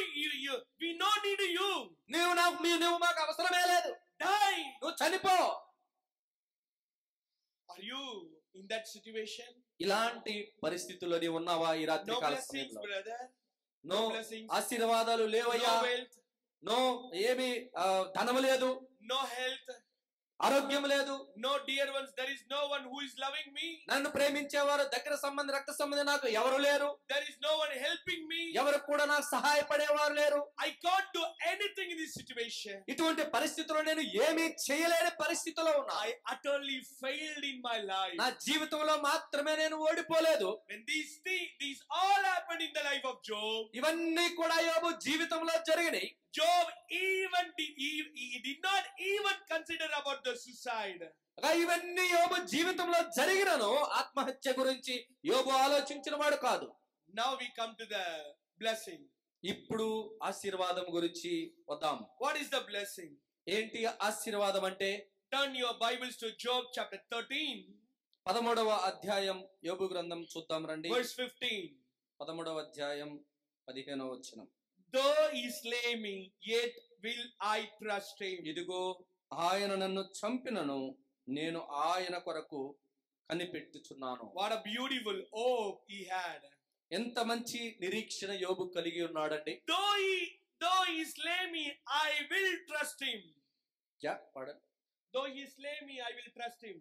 need you. నువ్వు మాకు అవసరమే లేదు. Die. నువ్వు చనిపో. Are you in that situation? ఇలాంటి పరిస్థితుల్లో నీవు ఉన్నావా ఈ రాత్రి No కాల blessings, సమయంలో? brother. No blessings. ఆశీర్వాదాలు లేవయ్యా. No wealth. నో ఏమి ధనము లేదు, No health. ఆరోగ్యం లేదు. No dear ones. There is no one who is loving me. నన్ను ప్రేమించేవారు దగ్గర సంబంధి రక్త సంబంధి నాకు ఎవరు లేరు. There is no one helping me. ఎవరు కూడా నాకు సహాయపడేవారు లేరు. I can't do anything in this situation. ఇటువంటి పరిస్థితుల్లో నేను ఏమీ చేయలేని పరిస్థితిలో ఉన్నా. I utterly failed in my life. నా జీవితంలో మాత్రమే నేను ఓడిపోలేదు. When these all happened in the life of Job, ఇవన్నీ కూడా యోబు జీవితంలో జరిగినాయి. Job he did not even consider about the suicide. ఇవన్నీ యోబు జీవితంలో జరిగినను ఆత్మహత్య గురించి యోబు ఆలోచించిన వాడు కాదు. Now we come to the blessing. ఇప్పుడు ఆశీర్వాదం గురించి వద్దాం. What is the blessing? ఏంటి ఆశీర్వాదం అంటే? Turn your Bibles to Job chapter 13. 13వ అధ్యాయం యోబు గ్రంథం చూద్దాం రండి. Verse 15. 13వ అధ్యాయం 15వ వచనం. Though he slay me, yet will I trust him. ఇదిగో ఆయన నన్ను చంపినను నేను ఆయన కొరకు కనిపెట్టుచున్నాను. What a beautiful hope he had. ఎంత మంచి నిరీక్షణ యోబు కలిగి ఉన్నాడండి. Though he slay me, I will trust him. Though he slay me, I will trust him.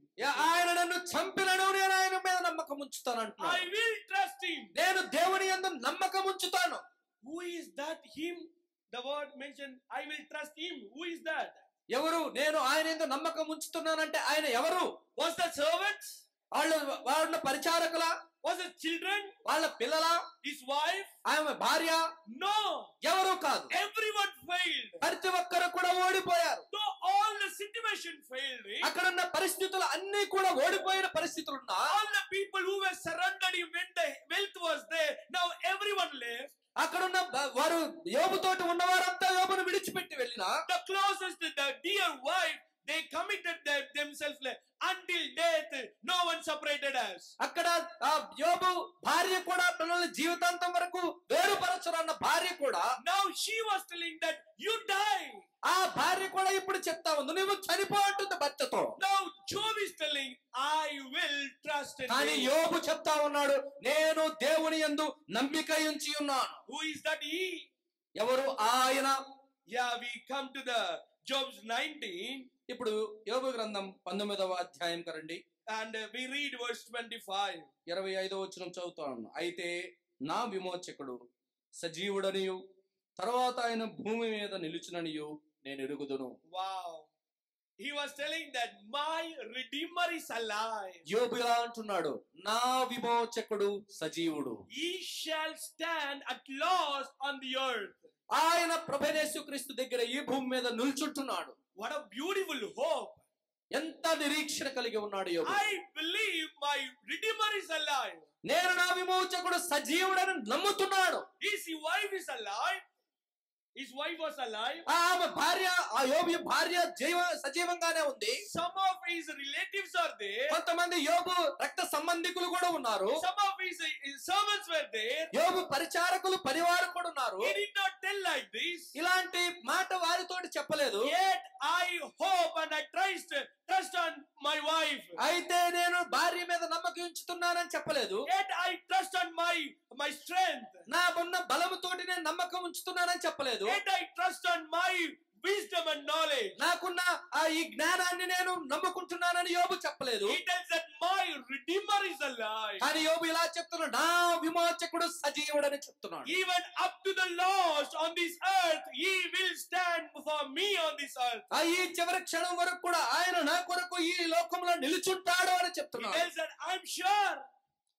ఆయన నన్ను చంపినను నేను ఆయన మీద నమ్మకం ఉంచుతాను అంటున్నాడు. I will trust him. నేను దేవుని యందు నమ్మకం ఉంచుతాను. Who is that him? The word mentioned, I will trust him. Who is that? ఎవరు? నేను ఆయన యందు నమ్మకం ఉంచుతున్నానంటే ఆయన ఎవరు? Was the servants? వాళ్ళ పరిచారకుల? Was the children? వాళ్ళ పిల్లల? His wife? ఆమె భార్య? No. ఎవరు కాదు. Everyone failed. ప్రతి ఒక్కరు కూడా ఓడిపోయారు. So all the situation failed. అక్కడ ఉన్న పరిస్థితులు అన్ని కూడా ఓడిపోయిన పరిస్థితులు ఉన్నా, all the people who were surrounded him when the wealth was there, now everyone left. అక్కడున్న వారు యోబుతోటి ఉన్నవారంతా యోబును విడిచిపెట్టి వెళ్ళినా, the closest, the dear wife, they committed themselves until death. No one separated us. అక్కడ ఆ యోబు భార్య కూడా తనని జీవితాంతం వరకు వేరుపరచురన్న భార్య కూడా Now she was telling that you die. ఆ భార్య కూడా ఇప్పుడు చెప్తా ఉంది నువ్వు చనిపో అంటుంది భర్తతో. Now Job is telling, I will trust in కానీ thee. యోబు చెప్తా ఉన్నాడు నేను దేవుని యందు నమ్మిక ఉంచి ఉన్నాను. Who is that he? ఎవరు ఆయన? Yeah, we come to the Job's 19 ఇప్పుడు యోబు గ్రంథం 19వ అధ్యాయం కరండి and we read verse 25. 25వ వచనం చదువుతాను. అయితే నా విమోచకుడు సజీవుడనియు తర్వాత ఆయన భూమి మీద నిలుచుననియు నేను ఎరుగుదును. Wow. He was telling that my Redeemer is alive. యోబు ఇలా అంటున్నాడు నా విమోచకుడు సజీవుడు. He shall stand at last on the earth. ఆయన ప్రభువైన యేసుక్రీస్తు దగ్గర ఈ భూమి మీద నిల్చుంటున్నాడు. What a beautiful hope. ఎంత నిరీక్షణ కలిగి ఉన్నాడు యోబు. I believe my Redeemer is alive. నేను నా విమోచకుడు సజీవుడని నమ్ముతున్నాడు. His wife is alive. His wife was alive. ఆమె భార్య ఆ యోబు భార్య సజీవంగానే ఉంది. Some of his relatives are there. కొంతమంది యోబు రక్త సంబంధికులు కూడా ఉన్నారు. Some of his servants were there. యోబు పరిచారకులు పరివారం కూడా ఉన్నారు. He did not tell like this. ఇలాంటి మాట వారితోటి చెప్పలేదు. Yet I hope and I trust on my wife. అయితే నేను భార్య మీద నమ్మకం ఉంచుతున్నానని చెప్పలేదు. Yet I trust on my strength. నా ఉన్న బలముతోటి నేను నమ్మకం ఉంచుతున్నానని చెప్పలేదు. Yet I trust on my wisdom and knowledge. నాకున్న ఈ జ్ఞానాన్ని నేను నమ్ముకుంటున్నానని యోబు చెప్పలేదు. He tells that my Redeemer is alive. కానీ యోబు ఇలా చెప్తున్నాడు నా విమోచకుడు సజీవుడని చెప్తున్నాడు. Even up to the last on this earth, he will stand for me on this earth. ఈ చివరి క్షణం వరకు కూడా ఆయన నా కొరకు ఈ లోకంలో నిలుచుంటాడు అని He చెప్తున్నాడు. tells that I'm sure.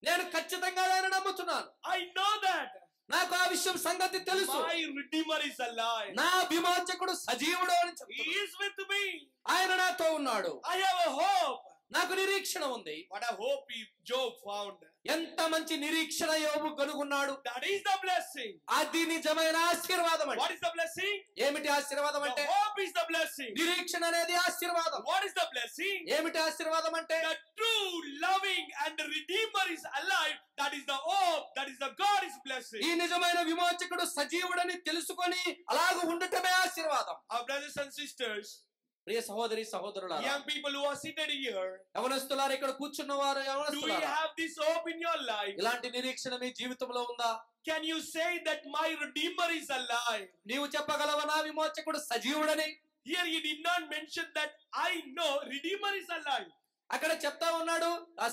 నేను ఖచ్చితంగా ఆయన నమ్ముతున్నాను. I know that. నాకు ఆ విషయం సంగతి తెలుసు. My Redeemer is alive. నా విమోచకుడు సజీవుడు అని He చెప్తున్నాడు. is with me. ఆయన నాతో ఉన్నాడు. I have a hope. నాకు నిరీక్షణ ఉంది. What a hope Job found. ఎంత మంచి నిరీక్షణ యోబు కనుగొన్నాడు. That is the blessing. అది నిజమైన ఆశీర్వాదం అంటే. What is the blessing? ఏమిటి ఆశీర్వాదం అంటే? The hope is the blessing. నిరీక్షణ అనేది ఆశీర్వాదం. What is the blessing? ఏమిటి ఆశీర్వాదం అంటే? The true loving and the Redeemer is alive. That is the hope. That is the God is blessing. ఈ నిజమైన విమోచకుడు సజీవుడని తెలుసుకొని అలాగ ఉండటమే ఆశీర్వాదం. Our brothers and sisters, ప్రియ సహోదరి సహోదరులారా, young people who are seated here, యవనస్తులారా ఇక్కడ కూర్చున్న వారు do you యవనస్తులారా, have this hope in your life? ఇలాంటి నిరీక్షణ మీ జీవితంలో ఉందా? Can you say that my Redeemer is alive? నీవు చెప్పగలవా నా విమోచకుడు సజీవుడని? Here he did not mention that I know Redeemer is alive. అక్కడ చెప్తా ఉన్నాడు ఆ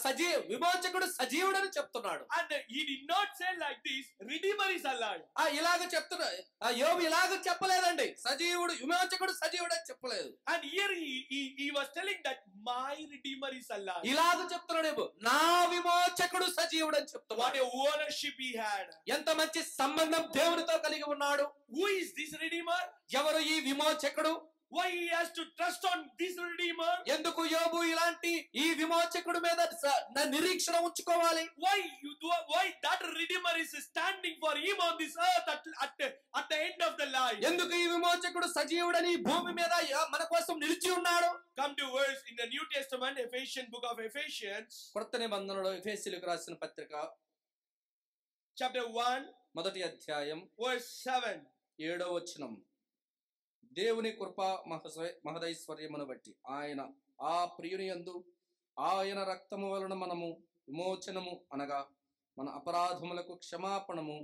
విమోచకుడు సజీవుడని చెప్తున్నాడు. And he did not say like this, Redeemer is alive. ఇలాగ చెప్తున్నా యోబు ఇలాగ చెప్పలేదండి. సజీవుడు విమోచకుడు సజీవుడు అని చెప్పలేదు. And here he was telling that my Redeemer is alive. ఇలాగ చెప్తున్నాడు నా విమోచకుడు సజీవుడు అని What చెప్తున్నాడు. a ownership he had. ఎంత మంచి సంబంధం దేవునితో కలిగి ఉన్నాడు. Who is this Redeemer? ఎవరు ఈ విమోచకుడు? Why he has to trust on this Redeemer? ఎందుకు యోబు ఇలాంటి ఈ విమోచకుడి మీద నిరీక్షణ ఉంచుకోవాలి? Why that Redeemer is standing for him on this earth at the end of the life? ఎందుకు ఈ విమోచకుడు సజీవుడని భూమి మీద మన కోసం నిలిచి ఉన్నాడు? Come to verse in the New Testament, book of Ephesians, కొత్త నిబంధనలో ఎఫెసీయులకు రాసిన పత్రిక chapter 1, మొదటి అధ్యాయం verse 7. 7వ వచనం. దేవుని కృప మహదైశ్వర్యమును బట్టి ఆయన ఆ ప్రియుని యందు ఆయన రక్తము వలన మనము విమోచనము అనగా మన అపరాధములకు క్షమాపణము.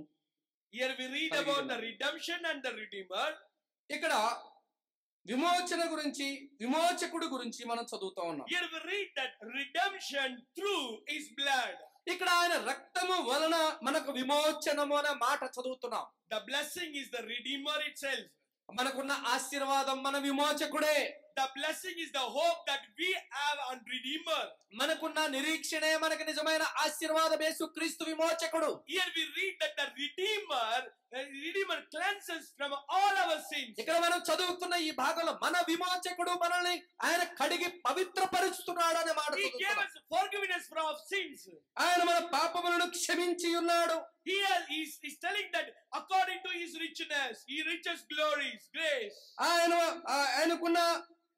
Here we read about the redemption and the Redeemer. ఇక్కడ విమోచన గురించి విమోచకుడు గురించి మనం చదువుతా ఉన్నాం. Here we read that redemption through his blood. ఇక్కడ ఆయన రక్తము వలన మనకు విమోచనము అనే మాట చదువుతున్నాం. The blessing is the Redeemer itself. మనకున్న ఆశీర్వాదం మన విమోచకుడే. The blessing is the hope that we have on Redeemer. మనకున్న నిరీక్షణే మనకు నిజమైన ఆశీర్వాదం యేసుక్రీస్తు విమోచకుడు. Here we read that the Redeemer cleanses from all our sins. ఇక్కడ మనం చదువుతున్న ఈ భాగంలో మన విమోచకుడు మనల్ని ఆయన కడిగి పవిత్రపరుస్తున్నాడు అనే మాట He gave us forgiveness from our sins. ఆయన మన పాపములను క్షమించి ఉన్నాడు. Here he's telling that according to his richness, he riches glories, grace. ఆయనకున్న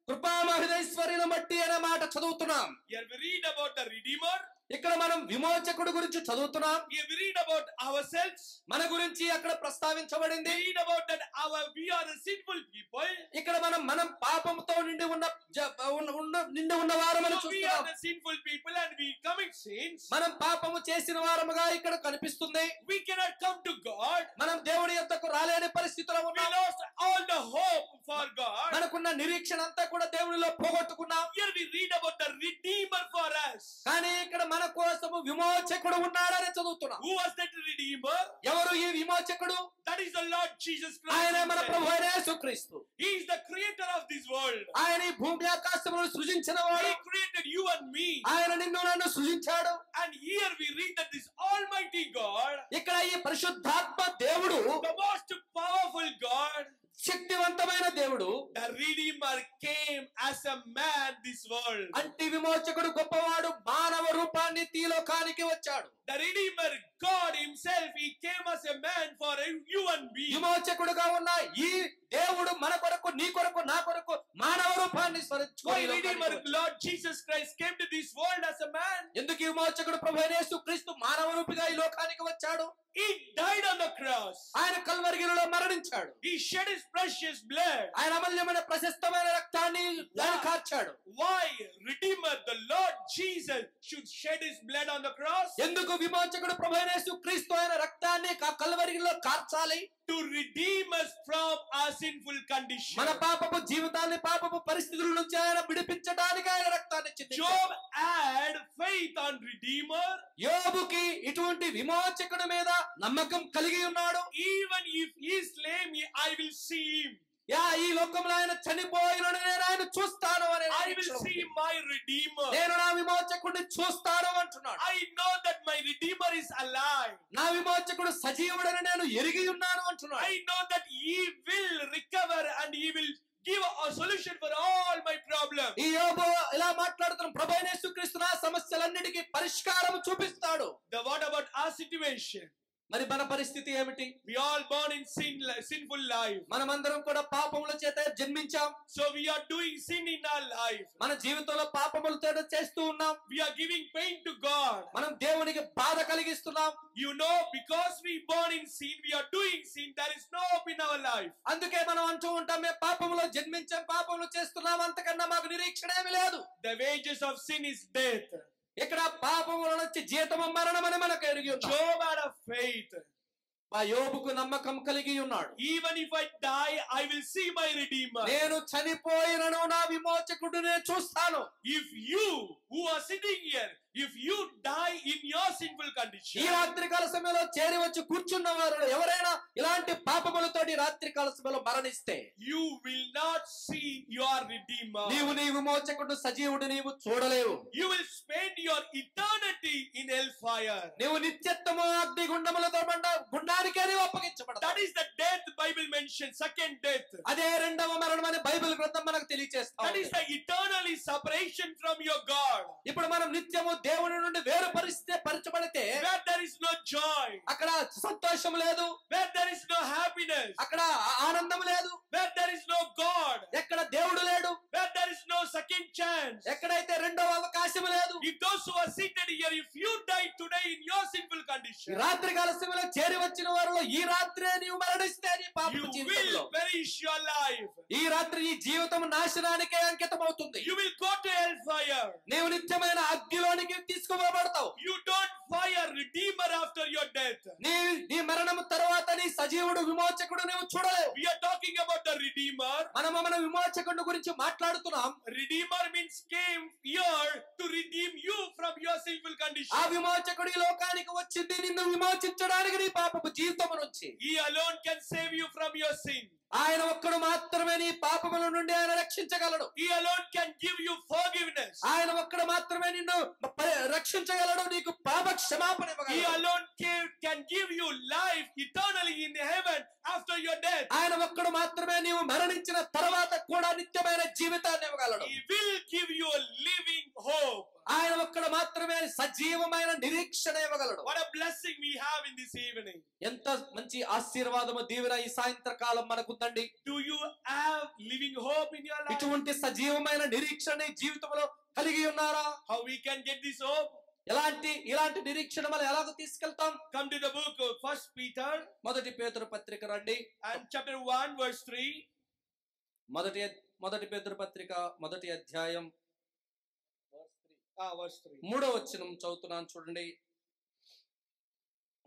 కృపా మహదైశ్వర్యం బట్టి అనే మాట చదువుతున్నాం. Here we read about the Redeemer. ఇక్కడ మనం విమోచకుడు గురించి చదువుతున్నాం. Here we read about ourselves. మన గురించి అక్కడ ప్రస్తావించబడింది. We read about that we are the sinful people. ఇక్కడ మనం పాపంతో నిండి ఉన్న వారమని So we are చూస్తున్నాం. the sinful people and we commit sins. మనం పాపము చేసిన వారముగా ఇక్కడ కనిపిస్తుంది. We cannot come to God. మనం దేవుడి యొద్దకు రాలేని పరిస్థితిలో We ఉన్నాం. lost all the hope for God. మనకున్న నిరీక్షణ అంతా కూడా దేవునిలో పోగొట్టుకున్నాం. Here we read about the Redeemer for us. కానీ ఇక్కడ మన కోసము విమోచకుడు ఉన్నాడని చదువుతున్నాం. Who was that Redeemer? ఎవరు ఈ విమోచకుడు? That is the Lord Jesus Christ. ఆయన మన himself. ప్రభు అయిన యేసుక్రీస్తు. He is the creator of this world. ఆయన ఈ భూమి ఆకాశములను సృజించిన వాడు. He created you and me. ఆయన నిన్ను నన్ను సృజించాడు. And here we read that this Almighty God, ఇక్కడ ఈ పరిశుద్ధాత్మ దేవుడు, the most powerful God, శక్తివంతమైన దేవుడు, the Redeemer came as a man this world. అంటి విమోచకుడు గొప్పవాడు మానవ రూపాన్ని తీలోకానికి వచ్చాడు. The Redeemer God himself, he came as a man for you and me. విమోచకుడుగా ఉన్న ఈ దేవుడు మన కొరకు, నీ కొరకు, నా కొరకు మానవ రూపాన్ని Why Redeemer Lord Jesus Christ came to this world as a man? ఎందుకు ఈ విమోచకుడు ప్రభు అయిన యేసుక్రీస్తు మానవ రూపిగా ఈ లోకానికి వచ్చాడు? He died on the cross. ఆయన కల్వరిగిరిలో మరణించాడు. He shed his precious blood. ఆయన అమూల్యమైన ప్రశస్తమైన రక్తాన్ని ఆయన కార్చాడు. Why Redeemer the Lord Jesus should shed his blood on the cross? ఎందుకు విమోచకుడు ప్రభు అయిన యేసుక్రీస్తు ఆయన రక్తాన్ని కల్వరిగిరిలో కార్చాలి? To redeem us from our sinful condition. మన పాపపు జీవితాన్ని, పాపపు పరిస్థితుల నుంచి ఆయన విడిపించడానికి ఆయన రక్తాన్ని చిందించాడు. Job had faith on Redeemer. యోబుకి ఇటువంటి విమోచకుడి మీద నమ్మకం కలిగి ఉన్నాడు. Even if he slay me, I will see him. ఈ లోకంలో ఆయన చనిపోయినను నేను ఆయన చూస్తాను అని I will see my Redeemer. నేను నా విమోచకుడిని చూస్తాను అంటున్నాడు. I know that my Redeemer is alive. నా విమోచకుడు సజీవుడని నేను ఎరిగి ఉన్నాను అంటున్నాడు. I know that he will recover and he will give a solution for all my problems. ఈ యోబు ఇలా మాట్లాడుతున్న ప్రభువైన యేసుక్రీస్తు నా సమస్యలన్నిటికీ పరిష్కారం చూపిస్తాడు. What about our situation? మరి మన పరిస్థితి ఏమిటి? We all born in sinful life. మనమందరం కూడా పాపముల చేత జన్మించాం. So we are doing sin in our life. మన జీవితంలో పాపములతో చేస్తూ ఉన్నాం. We are giving pain to God. మనం దేవునికి బాధ కలిగిస్తున్నాం. You know, because we born in sin, we are doing sin. There is no hope in our life. అందుకే మనం అంటూ ఉంటాం, మేము పాపములో జన్మించాం, పాపములు చేస్తున్నాం, అంతకన్నా మాకు నిరీక్షణ ఏమీ లేదు. The wages of sin is death. ఇక్కడ పాపముల నుంచి జీతము మరణమని మనకు ఎరిగి ఉన్నాం. Job had a faith. ఆ యోబుకు నమ్మకం కలిగి ఉన్నాడు. Even if I die, I will see my Redeemer. నేను చనిపోయినను నా విమోచకుడిని చూస్తాను. If you who are sitting here, if you die in your sinful condition, ఈ రాత్రికాల సమయంలో చేరి వచ్చి కూర్చున్న వారు ఎవరైనా ఇలాంటి పాపములతోటి రాత్రికాల సమయంలో మరణిస్తే, you will not see your Redeemer. నీవు నీ విమోచకుడు సజీవుడు నీవు చూడలేవు. You will spend your eternity in hellfire. నీవు నిత్యత్వము అగ్ని గుండములతో గుండానికే నీవు అప్పగించబడతావు. That is the death Bible mentions, second death. అదే రెండవ మరణం అని బైబిల్ గ్రంథం మనకు తెలియజేస్తుంది. That is the eternally separation from your God. ఇప్పుడు మనం నిత్యము దేవుని నుండి వేరు పరిచబడితే, Where there is no joy, అక్కడ సంతోషం లేదు, where there is no happiness, అక్కడ ఆనందం లేదు, where there is no God, ఎక్కడ దేవుడు లేడు, where there is no second chance. ఎక్కడైతే రెండవ అవకాశం లేదు. If those who are seated here, if you die today in your sinful condition, రాత్రి కాల సమయంలో చేరి వచ్చిన వారిలో ఈ రాత్రే నీవు మరణిస్తే నీ you పాపపు జీవితంలో will perish your life. ఈ రాత్రి ఈ జీవితం నాశనానికే అంకితం అవుతుంది. You will go to hellfire. నీవు నిత్యమైన అగ్నిలోనికి తీసుకుపోబడతావు. You don't fire Redeemer after your death. నీ మరణము తర్వాత నీ సజీవుడు విమోచకుడు నీవు చూడలేవు. We are talking about the Redeemer. మన విమోచకుడు గురించి మాట్లాడుతున్నాం. Redeemer means came here to redeem you from your sinful condition. ఆ విమోచకుడు ఈ లోకానికి వచ్చింది నిన్ను విమోచించడానికి, నీ పాపపు జీవితం నుంచి. He alone can save you from your sin. ఆయన ఒక్కడు మాత్రమే నీ పాపముల నుండి ఆయన రక్షించగలడు. He alone can give you forgiveness. ఆయన ఒక్కడు మాత్రమే నిన్ను రక్షించగలడు, నీకు పాప క్షమాపణ He ఇవ్వగలడు. alone can give you life eternally in heaven after your death. ఆయన ఒక్కడు మాత్రమే నీవు మరణించిన తర్వాత కూడా నిత్యమైన జీవితాన్ని ఇవ్వగలడు. He will give you a living hope. ఆయన ఒక్కడు మాత్రమే సజీవమైన నిరీక్షణ ఇవ్వగలడు. What a blessing we have in this evening. ఎంత మంచి ఆశీర్వాదము దీవెన ఈ సాయంత్రకాలం మనకుందండి. Do you have living hope in your life? ఇటువంటి సజీవమైన నిరీక్షణ జీవితంలో కలిగి ఉన్నారా? How we can get this hope? ఇలాంటి నిరీక్షణ మనం ఎలాగో తీసుకెళ్తాం? Come to the book of 1 Peter. మొదటి పేతురు పత్రిక రండి. And chapter 1 verse 3. మొదటి పేతురు పత్రిక మొదటి అధ్యాయం verse 3. 3వ వచనం చదువుతున్నాను చూడండి.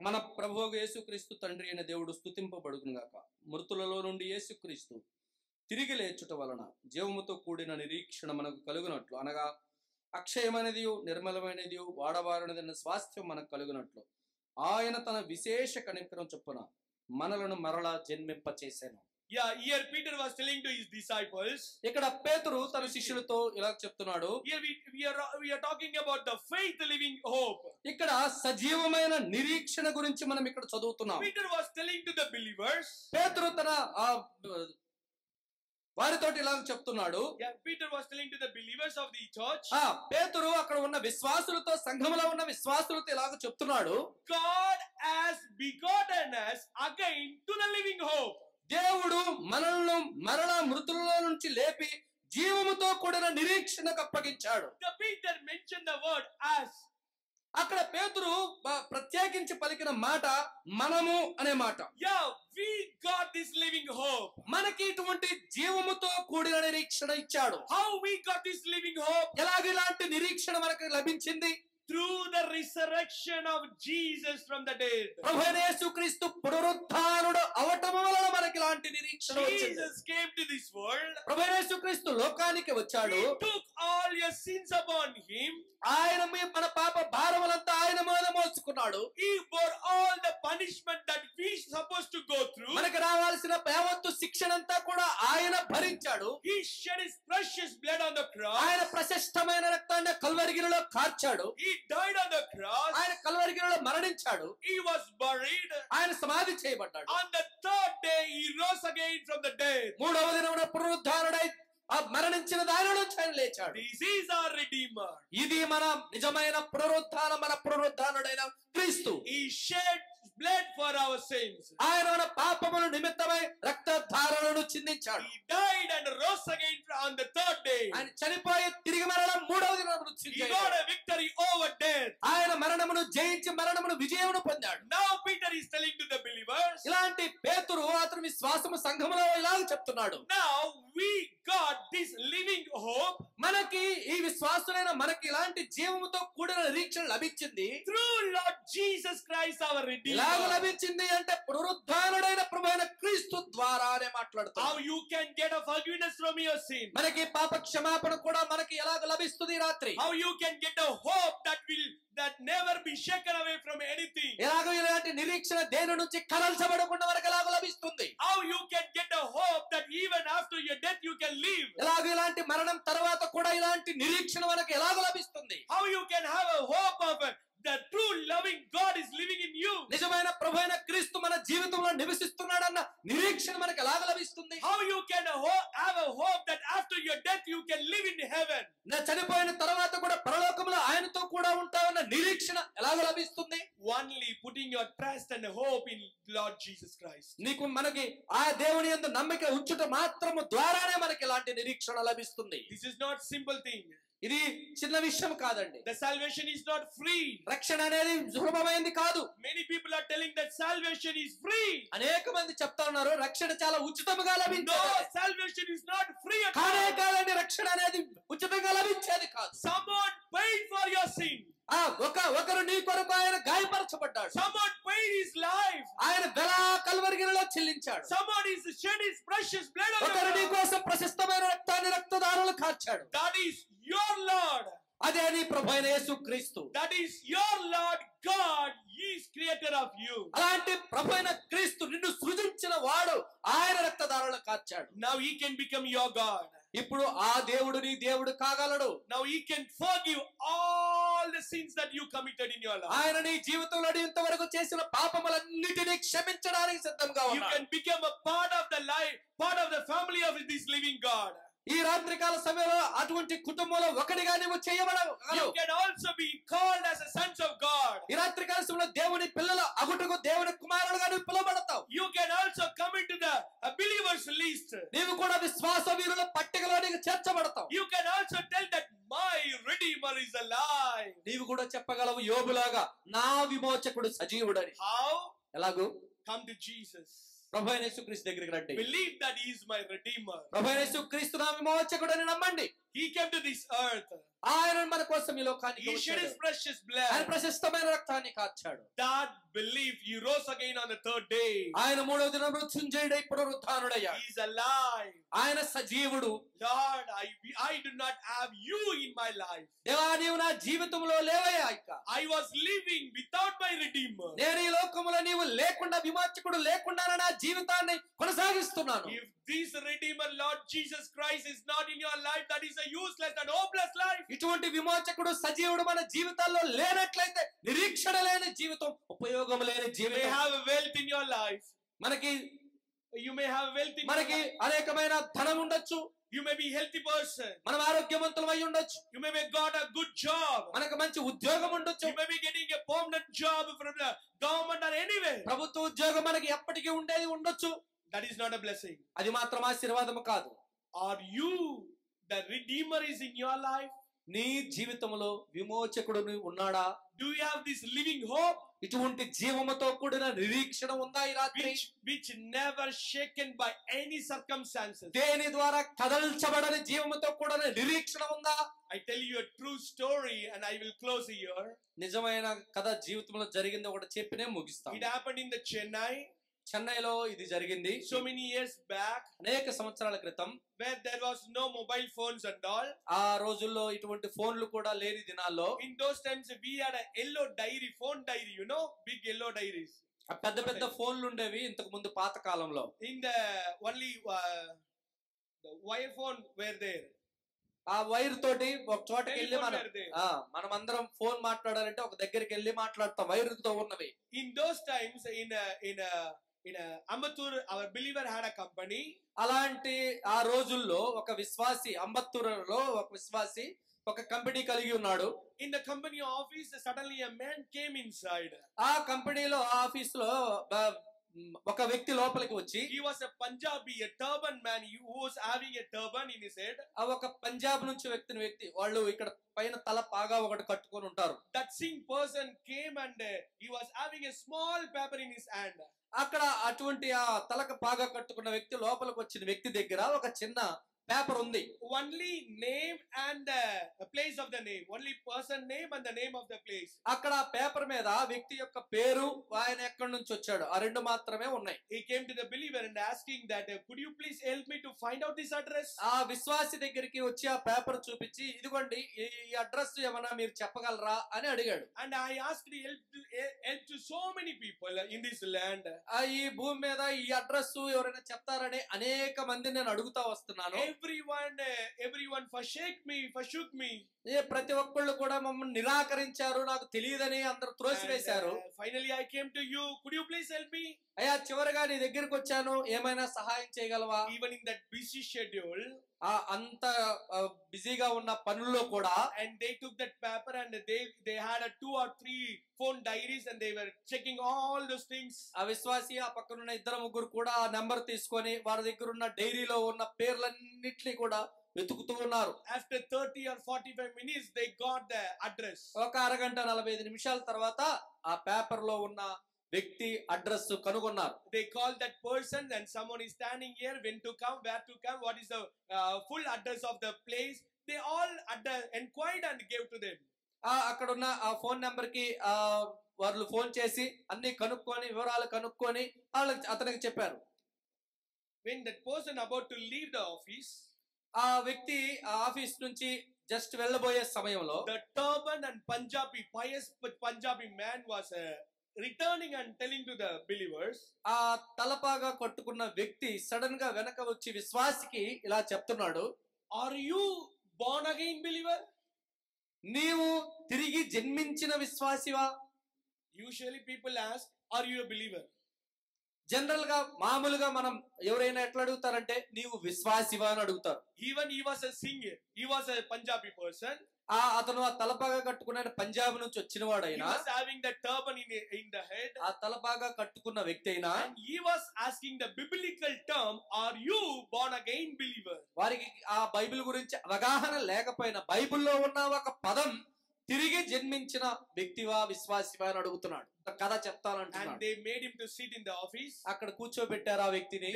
మన ప్రభువు యేసుక్రీస్తు తండ్రి అయిన దేవుడు స్తుతింపబడును గాక. మృతులలో నుండి యేసుక్రీస్తు తిరిగి లేచుట వలన జీవముతో కూడిన నిరీక్షణ మనకు కలుగునట్లు, అనగా అక్షయమైనది నిర్మలమైనది వాడబారినది స్వాస్థ్యం మనకు కలుగునట్లు ఆయన తన విశేష కనికరం చొప్పున మనలను మరలా జన్మింప చేశాను. Yeah, here Peter was telling to his disciples. ఇక్కడ పేతురు తన శిష్యులతో ఇలా చెప్తున్నాడు. Here we are talking about the faith living hope. ఇక్కడ సజీవమైన నిరీక్షణ గురించి మనం ఇక్కడ చదువుతున్నాం. Peter was telling to the believers. పేతురు తన వారితోటి ఇలా చెప్తున్నాడు. Yeah, Peter was telling to the believers of the church. పేతురు అక్కడ ఉన్న విశ్వాసులతో, సంఘములో ఉన్న విశ్వాసులతో ఇలాగ చెప్తున్నాడు. God has begotten us again to the living hope. దేవుడు మనల్ని మరలా మృతులలో నుంచి లేపి జీవముతో కూడిన నిరీక్షణకు అప్పగించాడు. The Peter mentioned the word as. అక్కడ పేతురు ప్రత్యేకించి పలికిన మాట మనము అనే మాట. Yeah, we got this living hope. మనకి ఇటువంటి జీవముతో కూడిన నిరీక్షణ ఇచ్చాడు. How we got this living hope? ఎలాంటి నిరీక్షణ మనకు లభించింది? Through the resurrection of Jesus from the dead. ప్రభువైన యేసుక్రీస్తు పునరుత్థానుడు అవటం వలన మనకి ఇలాంటి నిరీక్షణ వచ్చింది. Jesus came to this world. ప్రభువైన యేసుక్రీస్తు లోకానికి వచ్చాడు. He took all your sins upon him. ఆయన మన పాప భారములంతా ఆయన మీద మోసుకున్నాడు. He bore all the punishment that we supposed to go through. మనకు రావాల్సిన యావత్తు శిక్షణంతా కూడా ఆయన భరించాడు. He shed his precious blood on the cross. ఆయన ప్రశస్తమైన రక్తాన్ని కల్వరిగిరిలో కార్చాడు. He died on the cross. ఆయన కల్వరిగిరిలో మరణించాడు. He was buried. ఆయన సమాధి చేయబడ్డాడు. On the third day he rose again from the dead. మూడవ దినమున పునరుద్ధానుడై మరణించిన దాని నుంచి ఆయన లేచాడు. This is our redeemer. ఇది మన నిజమైన పునరుద్ధానం, మన పునరుద్ధానుడైన క్రీస్తు. He shed blood for our sins. ఆయన మన పాపముల నిమిత్తమై రక్తధారలను చిందించాడు. He died and rose again on the third day. ఆయన చనిపోయి తిరిగి మరలా మూడవ దినమున He got a victory over death. ఆయన మరణమును జయించి మరణమును విజయమును పొందాడు. Now Peter is telling to the believers. ఇలాంటి పేతురు అతని విశ్వాసము సంఘములో ఇలాగ చెప్తున్నాడు. Now we got this living hope. మనకి ఈ విశ్వాసులైన మనకి ఇలాంటి జీవముతో కూడిన నిరీక్షణ లభించింది. Through Lord Jesus Christ our redeemer. ఎలాగ లభించింది అంటే పునరుద్ధానుడైన ప్రభువైన క్రీస్తు ద్వారానే మాట్లాడుతాం. How you can get a forgiveness from your sin. మనకి పాప క్షమాపణ కూడా మనకి ఎలాగ లభిస్తుంది రాత్రి. How you can get a hope that never be shaken away from anything. ఎలాగ ఇలాంటి నిరీక్షణ దేని నుంచి కదల్చబడకుండా మనకు ఎలాగ లభిస్తుంది. How you can get a hope that even after your death you can live. ఎలాగ ఇలాంటి మరణం తర్వాత కూడా ఇలాంటి నిరీక్షణ మనకు ఎలాగ లభిస్తుంది. How you can have a hope of the true loving God is living in you. నిజమైన ప్రభువైన క్రీస్తు మన జీవితంలో నివసిస్తున్నాడన్న నిరీక్షణ మనకు ఎలాగ లభిస్తుంది. How you can have a hope that after your death you can live in heaven. నా చనిపోయిన తర్వాత కూడా పరలోకంలో ఆయనతో కూడా ఉంటావన్న నిరీక్షణ ఎలాగ లభిస్తుంది. Only putting your trust and hope in Lord Jesus Christ. నీకు మనకి ఆ దేవుని యందు నమ్మిక ఉంచుట మాత్రము ద్వారానే మనకి ఇలాంటి నిరీక్షణ లభిస్తుంది. This is not simple thing. ఇది చిన్న విషయం కాదండి. The salvation is not free. రక్షణ అనేది సులభమైంది కాదు. Many people are telling that salvation is free. అనేక మంది చెప్తా ఉన్నారు రక్షణ చాలా ఉచితంగా లభించేది. No, salvation is not free at కానే all. కాదండి, రక్షణ అనేది ఉచితంగా లభించేది కాదు. Someone paid for your sin. ఒకరు నీ కొరకు ఆయన గాయపరచబడ్డాడు. Someone paid his life. ఆయన వెల కల్వరిగిరిలో చెల్లించాడు. Someone is shed his precious blood on ఒకరు నీ the cross. కోసం ప్రశస్తమైన రక్తాన్ని రక్తధారలు కార్చాడు. That is your Lord. అదే నీ ప్రభువైన యేసుక్రీస్తు. That is your Lord God. He is creator of you. అలాంటి ప్రభువైన క్రీస్తు నిన్ను సృజించిన వాడు ఆయన రక్తధారలు కార్చాడు. Now he can become your God. ఇప్పుడు ఆ దేవుడు నీ దేవుడు కాగలడు. Now he can forgive all the sins that you committed in your life. ఆయన నీ జీవితంలో ఇంతవరకు చేసిన పాపములన్నిటినీ క్షమించడానికి సిద్ధంగా You ఉన్నాడు. can become a part of the life, part of the family of this living God. ఈ రాత్రికాల సమయంలో అటువంటి కుటుంబంలో ఒకటిగా నీవు చేయబడవు. You can also be called as a sons of God. ఈ రాత్రికాల సమయంలో దేవుని పిల్లలు అగుటకు దేవుని కుమారులుగా నువ్వు పిలువబడతావు. You can also come into the believers list. నీవు కూడా విశ్వాస వీరుల పట్టికలో నీకు చేర్చబడతావు. You can also tell that my Redeemer is alive. నీవు కూడా చెప్పగలవు యోబులాగా నా విమోచకుడు సజీవుడని. How? ఎలాగూ? Come to Jesus. ప్రభువైన యేసుక్రీస్తు దగ్గరికి రండి. Believe that he is my Redeemer. ప్రభువైన యేసుక్రీస్తు నా విమోచకుడని నమ్మండి. He came to this earth. ఆయన మన కోసం ఈ లోకానికి He shed వచ్చాడు. his precious ఆయన blood. ప్రశస్తమైన రక్తాన్ని కార్చాడు. That belief, he rose again on the third day. ఆయన మూడవ దినం మృత్యుంజయుడై పునరుత్థానుడయ్యాడు. He is alive. ఆయన సజీవుడు. Lord, I do not have you in my life. దేవా నీవు నా జీవితంలో లేవయ్యా. I was living without my Redeemer. నేను ఈ లోకములో నీవు లేకుండా విమోచకుడు లేకుండా నా జీవితాన్ని కొనసాగిస్తున్నాను. If this Redeemer, Lord Jesus Christ, is not in your life, that is a useless and hopeless life. ఇటువంటి విమోచకుడు సజీవుడు మన జీవితాల్లో లేనట్లయితే నిరీక్షణ లేని జీవితం, ఉపయోగం లేని You may జీవితం. have wealth in your life. You may have wealth in your మనకి life. అనేకమైన ధనం ఉండొచ్చు. You may be a healthy person. మనం ఆరోగ్యవంతులమై ఉండొచ్చు. You may have got a good job. మనకు మంచి ఉద్యోగం ఉండొచ్చు. You may be getting a permanent job from the government or anywhere. ప్రభుత్వ ఉద్యోగం మనకి ఎప్పటికీ ఉండేది ఉండొచ్చు. That is not a blessing. అది మాత్రం ఆశీర్వాదము కాదు. Are you the Redeemer is in your life? నీ జీవితంలో విమోచకుడు ఉన్నాడా? Do you have this living hope ఇటువంటి జీవముతో కూడిన నిరీక్షణ ఉందా ఈ రాత్రి? which never shaken by any circumstances? దేని ద్వారా కదల్చబడని జీవముతో కూడిన నిరీక్షణ ఉందా? I tell you a true story and I will close here. నిజమైన కథ జీవితంలో జరిగింది ఒకటి చెప్పినే ముగిస్తాను. It happened in the Chennai. చెన్నైలో ఇది జరిగింది. So many years back, అనేక సంవత్సరాల క్రితం, where there was no mobile phones and all. ఆ రోజుల్లో ఇటువంటి ఫోన్లు కూడా లేని దినాల్లో In those times we had a yellow diary, phone diary, you know, big yellow diaries. పెద్ద పెద్ద ఫోన్లు ఉండేవి ఇంతకు ముందు పాత కాలంలో. In the only the wire phone were there. ఆ వైర్ తోటి ఒక చోటకి వెళ్ళి మనమందరం ఫోన్ మాట్లాడాలంటే ఒక దగ్గరికి వెళ్ళి మాట్లాడతాం వైర్తో ఉన్నవి. In those times in Ambattur, our believer had a company. అలాంటి ఆ రోజుల్లో ఒక విశ్వాసి అంబత్తూరులో ఒక విశ్వాసి ఒక కంపెనీ కలిగి ఉన్నాడు. In the company office, suddenly a man came inside. ఆ కంపెనీలో ఆఫీస్ లో ఒక వ్యక్తి లోపలికి వచ్చి, he was a Punjabi, a turban man, who was having a turban in his head. ఆ ఒక పంజాబ్ నుంచి వ్యక్తి వాళ్ళు ఇక్కడ పైన తల పాగా ఒకటి కట్టుకొని ఉంటారు. That same person came and he was having a small paper in his hand. అక్కడ అటువంటి ఆ తలకు పాగా కట్టుకున్న వ్యక్తి లోపలికి వచ్చిన వ్యక్తి దగ్గర ఒక చిన్న పేపర్ ఉంది. Only name and the place of the name, only person name and the name of the place. అక్కడ పేపర్ మీద వ్యక్తి యొక్క పేరు, ఆయన ఎక్కడి నుంచి వచ్చాడు, ఆ రెండు మాత్రమే ఉన్నాయి. He came to the believer and asking that could you please help me to find out this address? ఆ విశ్వాసి దగ్గరికి వచ్చి ఆ పేపర్ చూపించి, ఇదిగోండి ఈ అడ్రస్ ఏమన్నా మీరు చెప్పగలరా అని అడిగాడు. And I asked help to so many people in this land. ఈ భూమి మీద ఈ అడ్రస్ ఎవరైనా చెప్తారని అనేక మంది నేను అడుగుతా వస్తున్నాను. Everyone forsook me. ప్రతి ఒక్కళ్ళు కూడా మమ్మల్ని నిరాకరించారు, నాకు తెలియదని అందరూ త్రోసివేశారు. Finally I came to you, could you please help me? అయ్యా చివరిగా నీ దగ్గరికి వచ్చాను, ఏమైనా సహాయం చేయగలవా? Even in that busy schedule, అంత బిజీగా ఉన్న పనుల్లో కూడా, and they took that paper and they had a 2 or 3 phone diaries and they were checking all those things. ఆ విశ్వాసి ఆ పక్కనున్న ఇద్దరు ముగ్గురు కూడా ఆ నెంబర్ తీసుకొని వారి దగ్గర ఉన్న డైరీలో ఉన్న పేర్లన్నిటిని కూడా వెతుకుతూ ఉన్నారు. After 30 or 45 minutes they got the address. ఒక అరగంట 45 నిమిషాల తర్వాత ఆ పేపర్ లో ఉన్న వ్యక్తి అడ్రస్ కనుగొన్నారు. They called that person and someone is standing here, when to come, where to come, what is the full address of the place. They all inquired and gave to them. అక్కడ ఉన్న ఆ phone number కి వాళ్ళు phone చేసి అన్ని కనుక్కొని వివరాలు కనుక్కొని అతనికి చెప్పారు. When that person about to leave the office, ఆ వ్యక్తి ఆ ఆఫీస్ నుంచి జస్ట్ వెళ్ళబోయే సమయంలో the turban and pious Punjabi man was returning and telling to the believers. ఆ తలపాగా కట్టుకున్న వ్యక్తి సడన్ గా వెనక వచ్చి విశ్వాసికి ఇలా చెప్తున్నాడు, are you born again believer? నీవు తిరిగి జన్మించిన విశ్వాసివా? Usually people ask, are you a believer? General గా మామూలుగా మనం ఎవరైనా ఎట్లా అడుగుతారంటే నీవు విశ్వాసివా అని అడుగుతారు. Even he was a singer. He was a Punjabi person. అతను ఆ తలపాగా కట్టుకున్న పంజాబ్ నుంచి వచ్చిన He వాడైనా, was having the turban in the head. ఆ తలపాగా కట్టుకున్న వ్యక్తి అయినా, And he was asking the biblical term, are you born again believer? వారికి ఆ బైబిల్ గురించి అవగాహన లేకపోయినా బైబిల్లో ఉన్న ఒక పదం తిరిగి జన్మించిన వ్యక్తివా విశ్వాసివా అని అడుగుతున్నాడు. కథ చెప్తానంటున్నాడు. And they made him to sit in the office. అక్కడ కూర్చోబెట్టారు ఆ వ్యక్తిని.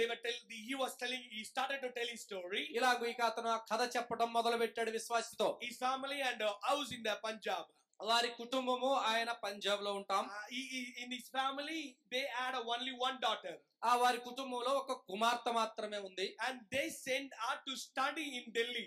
He started to tell his story. ఇలాగ ఇక అతను ఆ కథ చెప్పడం మొదలు పెట్టాడు విశ్వాసితో. His family and house in the Punjab. వారి కుటుంబము ఆయన పంజాబ్ లో ఉంటాం. In his family they had only one daughter. ఆ వారి కుటుంబంలో ఒక కుమార్తె మాత్రమే ఉంది. And they sent her to study in Delhi.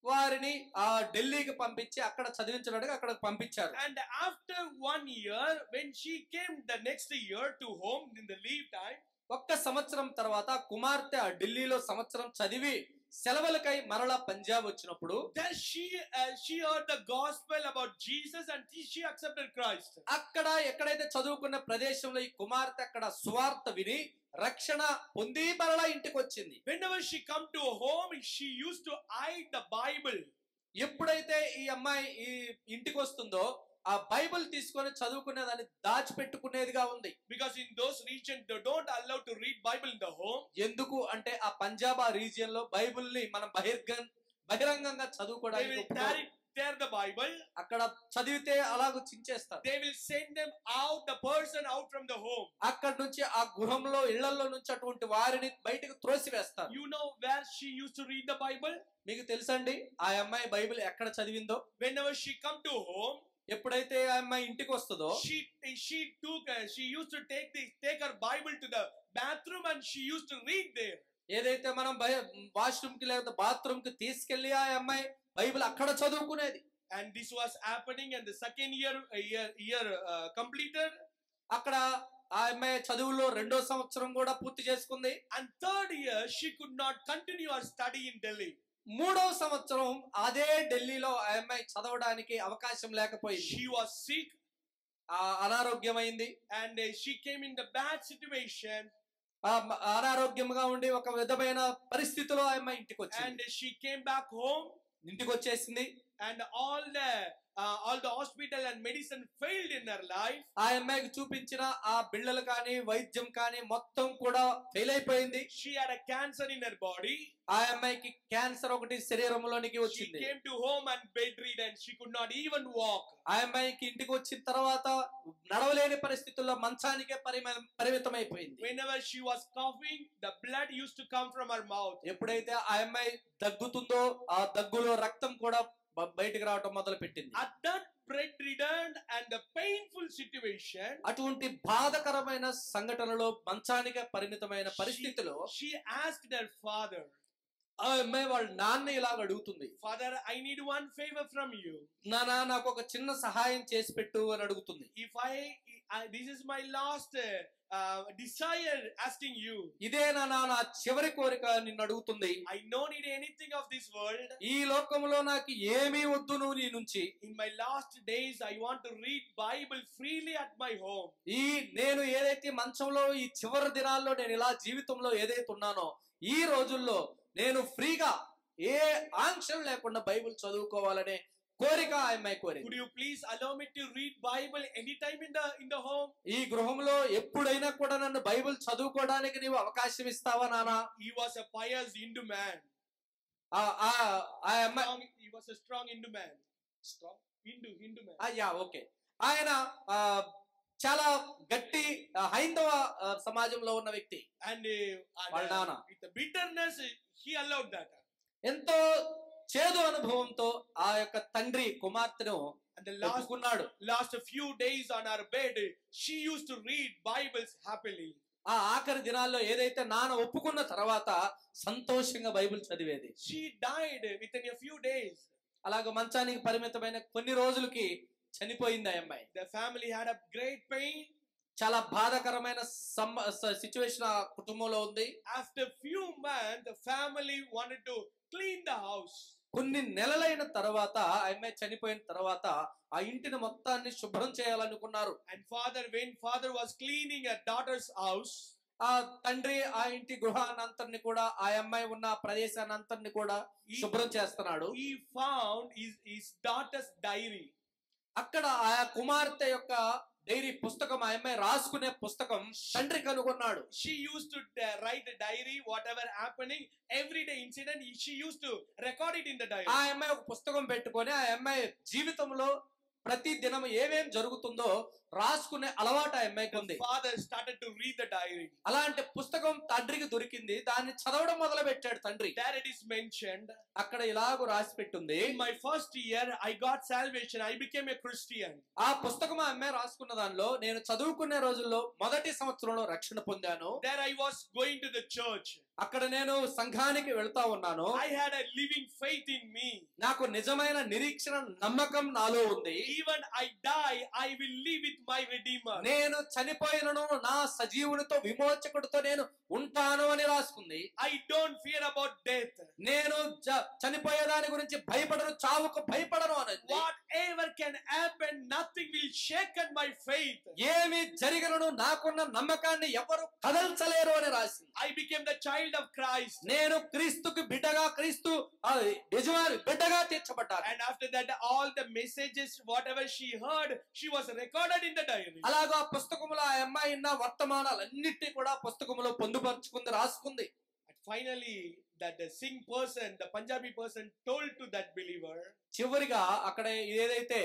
వారిని ఆ ఢిల్లీకి పంపించి అక్కడ చదివించడానికి అక్కడ పంపించారు. And after 1 year, when she came the next year to home in the leave time, ఒక్క సంవత్సరం తర్వాత కుమార్తె ఆ ఢిల్లీలో సంవత్సరం చదివి సెలవులకై మరలా పంజాబ్ వచ్చినప్పుడు then she heard the gospel about Jesus and she accepted Christ. అక్కడ ఎక్కడైతే చదువుకున్న ప్రదేశంలో ఈ కుమార్తె అక్కడ సువార్త విని రక్షణ పొంది మరలా ఇంటికి వచ్చింది. Whenever she come to home, she used to hide the Bible. ఎప్పుడైతే ఈ అమ్మాయి ఈ ఇంటికి వస్తుందో ఆ బైబిల్ తీసుకొని చదువుకునే దాన్ని దాచిపెట్టుకునేదిగా ఉంది. Because in those regions they don't allow to read Bible in the home. ఎందుకు అంటే ఆ పంజాబ్ ఆ రీజియన్ లో బైబిల్ ని మనం బహిరంగంగా చదువుకోవడానికి tear the Bible. అక్కడ చదివితే అలాగ చించేస్తారు. They will send them out, the person out from the home. అక్కడ నుంచి ఆ గృహంలో ఇళ్లలో నుంచి అటువంటి వారిని బయటకు త్రోసివేస్తారు. You know where she used to read the Bible? మీకు తెలుసండి ఆ అమ్మాయి బైబిల్ ఎక్కడ చదివిందో? Whenever she come to home, ఎప్పుడైతే ఆ అమ్మాయి ఇంటికి వస్తుందో she used to take her Bible to the bathroom and she used to read there. ఏదైతే మనం వాష్రూమ్ కి లేదా బాత్రూమ్ కి తీసుకెళ్లి ఆ అమ్మాయి బైబిల్ అక్కడ చదువుకునేది. And this was happening and the second year completed. అక్కడ ఆ అమ్మాయి చదువులో రెండో సంవత్సరం కూడా పూర్తి చేసుకుంది. And third year she could not continue her study in Delhi. మూడో సంవత్సరం అదే ఢిల్లీలో ఆ అమ్మాయి చదవడానికి అవకాశం లేకపోయింది. She was sick. అనారోగ్యమైంది. And she came in the bad situation. అనారోగ్యంగా ఉండి ఒక విధమైన పరిస్థితిలో ఆ అమ్మాయి ఇంటికి వచ్చింది. And she came back home. ఇంటికి వచ్చేసింది. And all the hospital and medicine failed in her life. ఆ అమ్మాయికి చూపించిన ఆ బిళ్ళలు కానీ వైద్యం కానీ మొత్తం కూడా ఫెయిల్ అయిపోయింది. She had a cancer in her body. ఆ అమ్మాయికి క్యాన్సర్ ఒకటి శరీరంలోనికి వచ్చింది. She came to home and bedridden. She could not even walk. ఆ అమ్మాయికి ఇంటికి వచ్చిన తర్వాత నడవలేని పరిస్థితుల్లో మంచానికే పరిమితమైపోయింది. Whenever she was coughing, the blood used to come from her mouth. ఎప్పుడైతే ఆ అమ్మాయి దగ్గుతుందో ఆ దగ్గులో రక్తం కూడా బయటికి రావటం మొదలు పెట్టింది. At that bedridden and the painful situation, అటువంటి బాధకరమైన సంఘటనలో మంచానికే పరిమితమైన పరిస్థితిలో she asked her father. ఆ అమ్మాయి వాళ్ళ నాన్న ఇలాగ అడుగుతుంది. Father, I need one favor from you. నాన్న నాకు ఒక చిన్న సహాయం చేసి పెట్టు అని అడుగుతుంది. If this is my last desire asking you. ఇదే నా చివరి కోరిక నిన్ను అడుగుతుంది. I don't need anything of this world. ఈ లోకంలో నాకు ఏమీ వద్దు నువ్వు నీ నుంచి. In my last days I want to read Bible freely at my home. నేను ఏదైతే మంచంలో ఈ చివరి దినాల్లో నేను ఇలా జీవితంలో ఏదైతే ఉన్నానో ఈ రోజుల్లో నేను ఫ్రీగా ఏ ఆంక్షలు లేకుండా బైబిల్ చదువుకోవాలనే కోరిక ఆ అమ్మాయి కోరిక. Could you please allow me to read Bible anytime in the home? ఈ గృహంలో ఎప్పుడైనా కూడా నన్ను బైబిల్ చదువుకోవడానికి నీవు అవకాశం ఇస్తావా నాన్న? He was a pious Hindu man. He was a strong Hindu man. Strong Hindu man. Okay. ఆయన చాలా గట్టి హైందవ సమాజంలో ఉన్న వ్యక్తి. And with the bitterness he allowed that. ఎంతో చేదు అనుభవంతో ఆ యొక్క తండ్రి కుమార్తెను ఒప్పుకున్నాడు. Last few days on her bed she used to read Bibles happily. ఆ ఆఖరి దినాల్లో ఏదైతే నాన్న ఒప్పుకున్న తర్వాత సంతోషంగా బైబిల్ చదివేది. She died within a few days. అలాగ మంచానికి పరిమితమైన కొన్ని రోజులకి చనిపోయింది ఆ అమ్మాయి. The family had a great pain. చాలా బాధాకరమైన సిచ్యువేషన్ ఆ కుటుంబంలో ఉంది. After few months the family wanted to clean the house. కొన్ని నెలలైన తర్వాత ఆ అమ్మాయి చనిపోయిన తర్వాత ఆ ఇంటిని మొత్తాన్ని శుభ్రం చేయాలనుకున్నారు. And when father was cleaning her daughter's house, ఆ తండ్రి ఆ ఇంటి గృహాన్నంతని కూడా ఆ అమ్మాయి ఉన్న ప్రదేశాన్ని అంతని కూడా శుభ్రం చేస్తున్నాడు. He found his daughter's diary. అక్కడ ఆ కుమార్తె యొక్క డైరీ పుస్తకం, ఆ అమ్మాయి రాసుకునే పుస్తకం తండ్రి కనుగొన్నాడు. She used to write a diary, whatever happening, everyday incident. She used to record it in the diary. ఆ అమ్మాయి ఒక పుస్తకం పెట్టుకొని ఆ అమ్మాయి జీవితంలో ప్రతి దినం ఏమేం జరుగుతుందో రాసుకునే అలవాటు ఆ అమ్మాయికి ఉంది. Father started to read the diary. అలాంటి పుస్తకం తండ్రికి దొరికింది. దాన్ని చదవడం మొదలు పెట్టాడు తండ్రి. There it is mentioned. అక్కడ ఇలాగూ రాసి పెట్టుంది, In my first year, I got salvation. I became a Christian. ఆ పుస్తకం ఆ అమ్మాయి రాసుకున్న దానిలో, నేను చదువుకునే రోజుల్లో మొదటి సంవత్సరంలో రక్షణ పొందాను. There I was going to the church. అక్కడ నేను సంఘానికి వెళ్తా ఉన్నాను. I had a living faith in me. నాకు నిజమైన నిరీక్షణ, నమ్మకం నాలో ఉంది. Even I die, I will live with my Redeemer. నేను చనిపోయినను నా సజీవునితో విమోచకుడితో నేను ఉంటాను అని రాసుకుంది. I don't fear about death. నేను చనిపోయేదాని గురించి భయపడను, చావుకు భయపడను అన్నది. Whatever can happen, nothing will shaken my faith. ఏమి జరిగినను నాకున్న నమ్మకాన్ని ఎవరు కదల్చలేరు అని రాసింది. I became the child of Christ. నేను క్రీస్తుకి బిడ్డగా, క్రీస్తు యజమాని బిడ్డగా తీర్చబడ్డాను. And after that, all the messages, whatever she heard, she was recorded in the diary. అలాగా పుస్తకములో ఆ అమ్మాయి ఉన్న వర్తమానాలన్నిటినీ కూడా పుస్తకములో పొందుపరుచుకుంది, రాసుకుంది. Finally, that the Singh person, the Punjabi person, told to that believer. చివరిగా అక్కడ ఏదైతే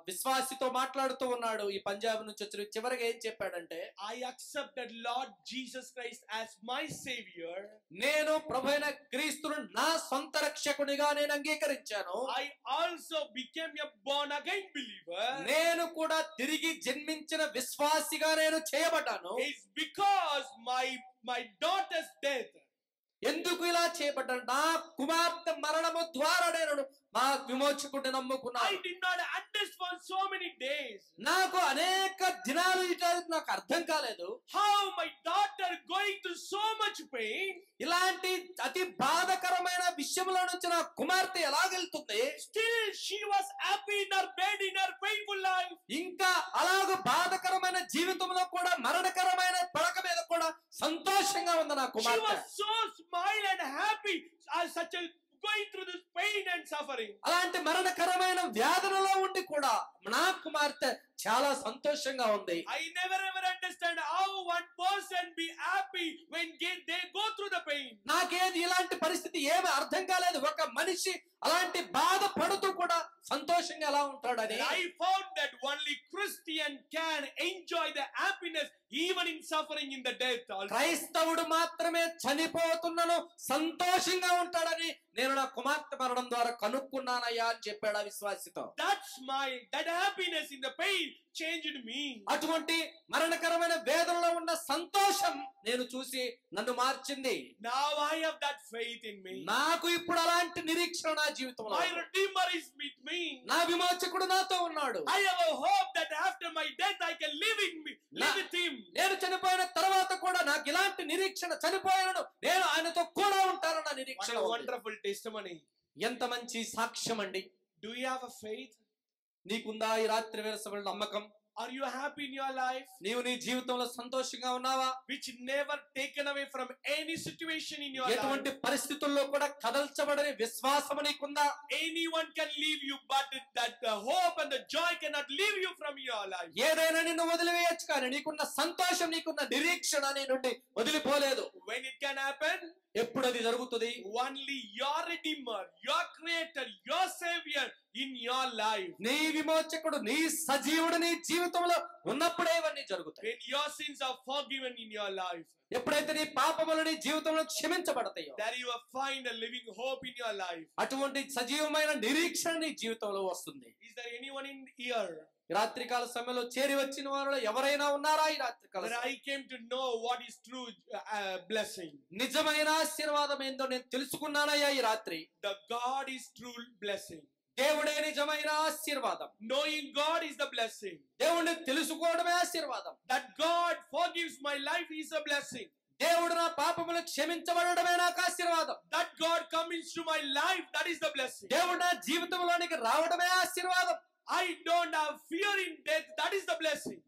విశ్వాసితో మాట్లాడుతూ ఉన్నాడు, ఈ పంజాబ్ నుంచి వచ్చిన చివరిగా ఏం చెప్పాడంటే, I accepted Lord Jesus Christ as my savior. నేను ప్రభువైన క్రీస్తును నా సొంత రక్షకునిగా నేను అంగీకరించాను. I also became a born again believer. నేను కూడా తిరిగి జన్మించిన విశ్వాసిగా నేను చేయబడ్డాను. It's because my daughter's death. ఎందుకు ఇలా చేయబడ్డాను? నా కుమార్తె మరణము ద్వారా నేను నా విమోచకుడిని నమ్ముకున్నాను. I did not understand so many days. నాకు అనేక దినాలు నాకు అర్థం కాలేదు. How my daughter going through so much pain. ఇలాంటి అతి బాధకరమైన విషయంలో నుంచి నా కుమార్తె ఎలాగెళ్తుంది? Still she was happy in her bed, in her painful life. ఇంకా అలాగ బాధకరమైన జీవితంలో కూడా, మరణకరమైన పడక మీద కూడా సంతోషంగా ఉంది నా She కుమార్తె. was so smile and happy as such a going through this pain and suffering. అలాంటి మరణకరమైన వ్యాధులలో ఉండి కూడా నా కుమార్తె చాలా సంతోషంగా ఉంది. I never ever understand how one person be happy when they go through the pain. నాకేది ఇలాంటి పరిస్థితి ఏమీ అర్థం కాలేదు. ఒక మనిషి అలాంటి బాధ పడుతూ కూడా సంతోషంగా ఎలా ఉంటాడని. I found that only Christian can enjoy the happiness even in suffering in the death also. క్రైస్తవుడు మాత్రమే చనిపోతున్నను సంతోషంగా ఉంటాడని నేను నా కుమార్తె మరణం ద్వారా కనుక్కున్నానయ్యా అని చెప్పాడు ఆ విశ్వాసితో. That happiness in the pain changed me. అటువంటి మరణకరమైన వేదనలో ఉన్న సంతోషం నేను చూసి నన్ను మార్చింది. Now I have that faith in me. నాకు ఇప్పుడు అలాంటి నిరీక్షణ నా జీవితంలో. My Redeemer is with me. నా విమోచకుడు నాతో ఉన్నాడు. I have a hope that after my death I can live with him. నేను చనిపోయిన తర్వాత కూడా నాకు ఇలాంటి నిరీక్షణ, చనిపోయాను నేను ఆయనతో కూడా ఉంటానన్న నిరీక్షణ. Wonderful testimony. ఎంత మంచి సాక్ష్యం అండి. Do you have a faith? నీకుందా ఈ రాత్రి వేళ సమయంలో నమ్మకం? Are you happy in your life? నీవు నీ జీవితంలో సంతోషంగా ఉన్నావా? Which never taken away from any situation in your life. ఎటువంటి పరిస్థితుల్లో కూడా కదల్చబడని విశ్వాసం నీకుందా? Anyone can leave you, but that the hope and the joy cannot leave you from your life. ఏదైనా నిన్ను వదిలివేయచ్చు, కానీ నీకున్న సంతోషం, నీకున్న నిరీక్షణ నీ నుండి వదిలిపోలేదు. When it can happen? ఎప్పుడు అది జరుగుతుంది? Only your Redeemer, your Creator, your Savior in your life. నీ విమోచకుడు, నీ సజీవుడు నీ జీవితంలో ఉన్నప్పుడే ఇవన్నీ జరుగుతాయి. When your sins are forgiven in your life. ఎప్పుడైతే నీ పాపములు నీ జీవితంలో క్షమించబడతాయో, there you will find a living hope in your life. అటువంటి సజీవమైన నిరీక్షణ నీ జీవితంలో వస్తుంది. Is there anyone in here? రాత్రికాల సమయంలో చేరి వచ్చిన వారిలో ఎవరైనా ఉన్నారా ఈ రాత్రికాల? I came to know what is true blessing. నిజమైన ఆశీర్వాదం ఏందో నేను తెలుసుకున్నానయ్యా ఈ రాత్రి. The God is true blessing. దేవుడే నిజమైన ఆశీర్వాదం. Knowing God is the blessing. దేవుడిని తెలుసుకోవడమే ఆశీర్వాదం. That God forgives my life is a blessing. దేవుడు నా పాపములు క్షమించబడడమే నాకు ఆశీర్వాదం. That God comes into my life, that is the blessing. దేవుడు నా జీవితంలోనికి రావడమే ఆశీర్వాదం. I don't have fear in death, that is the blessing.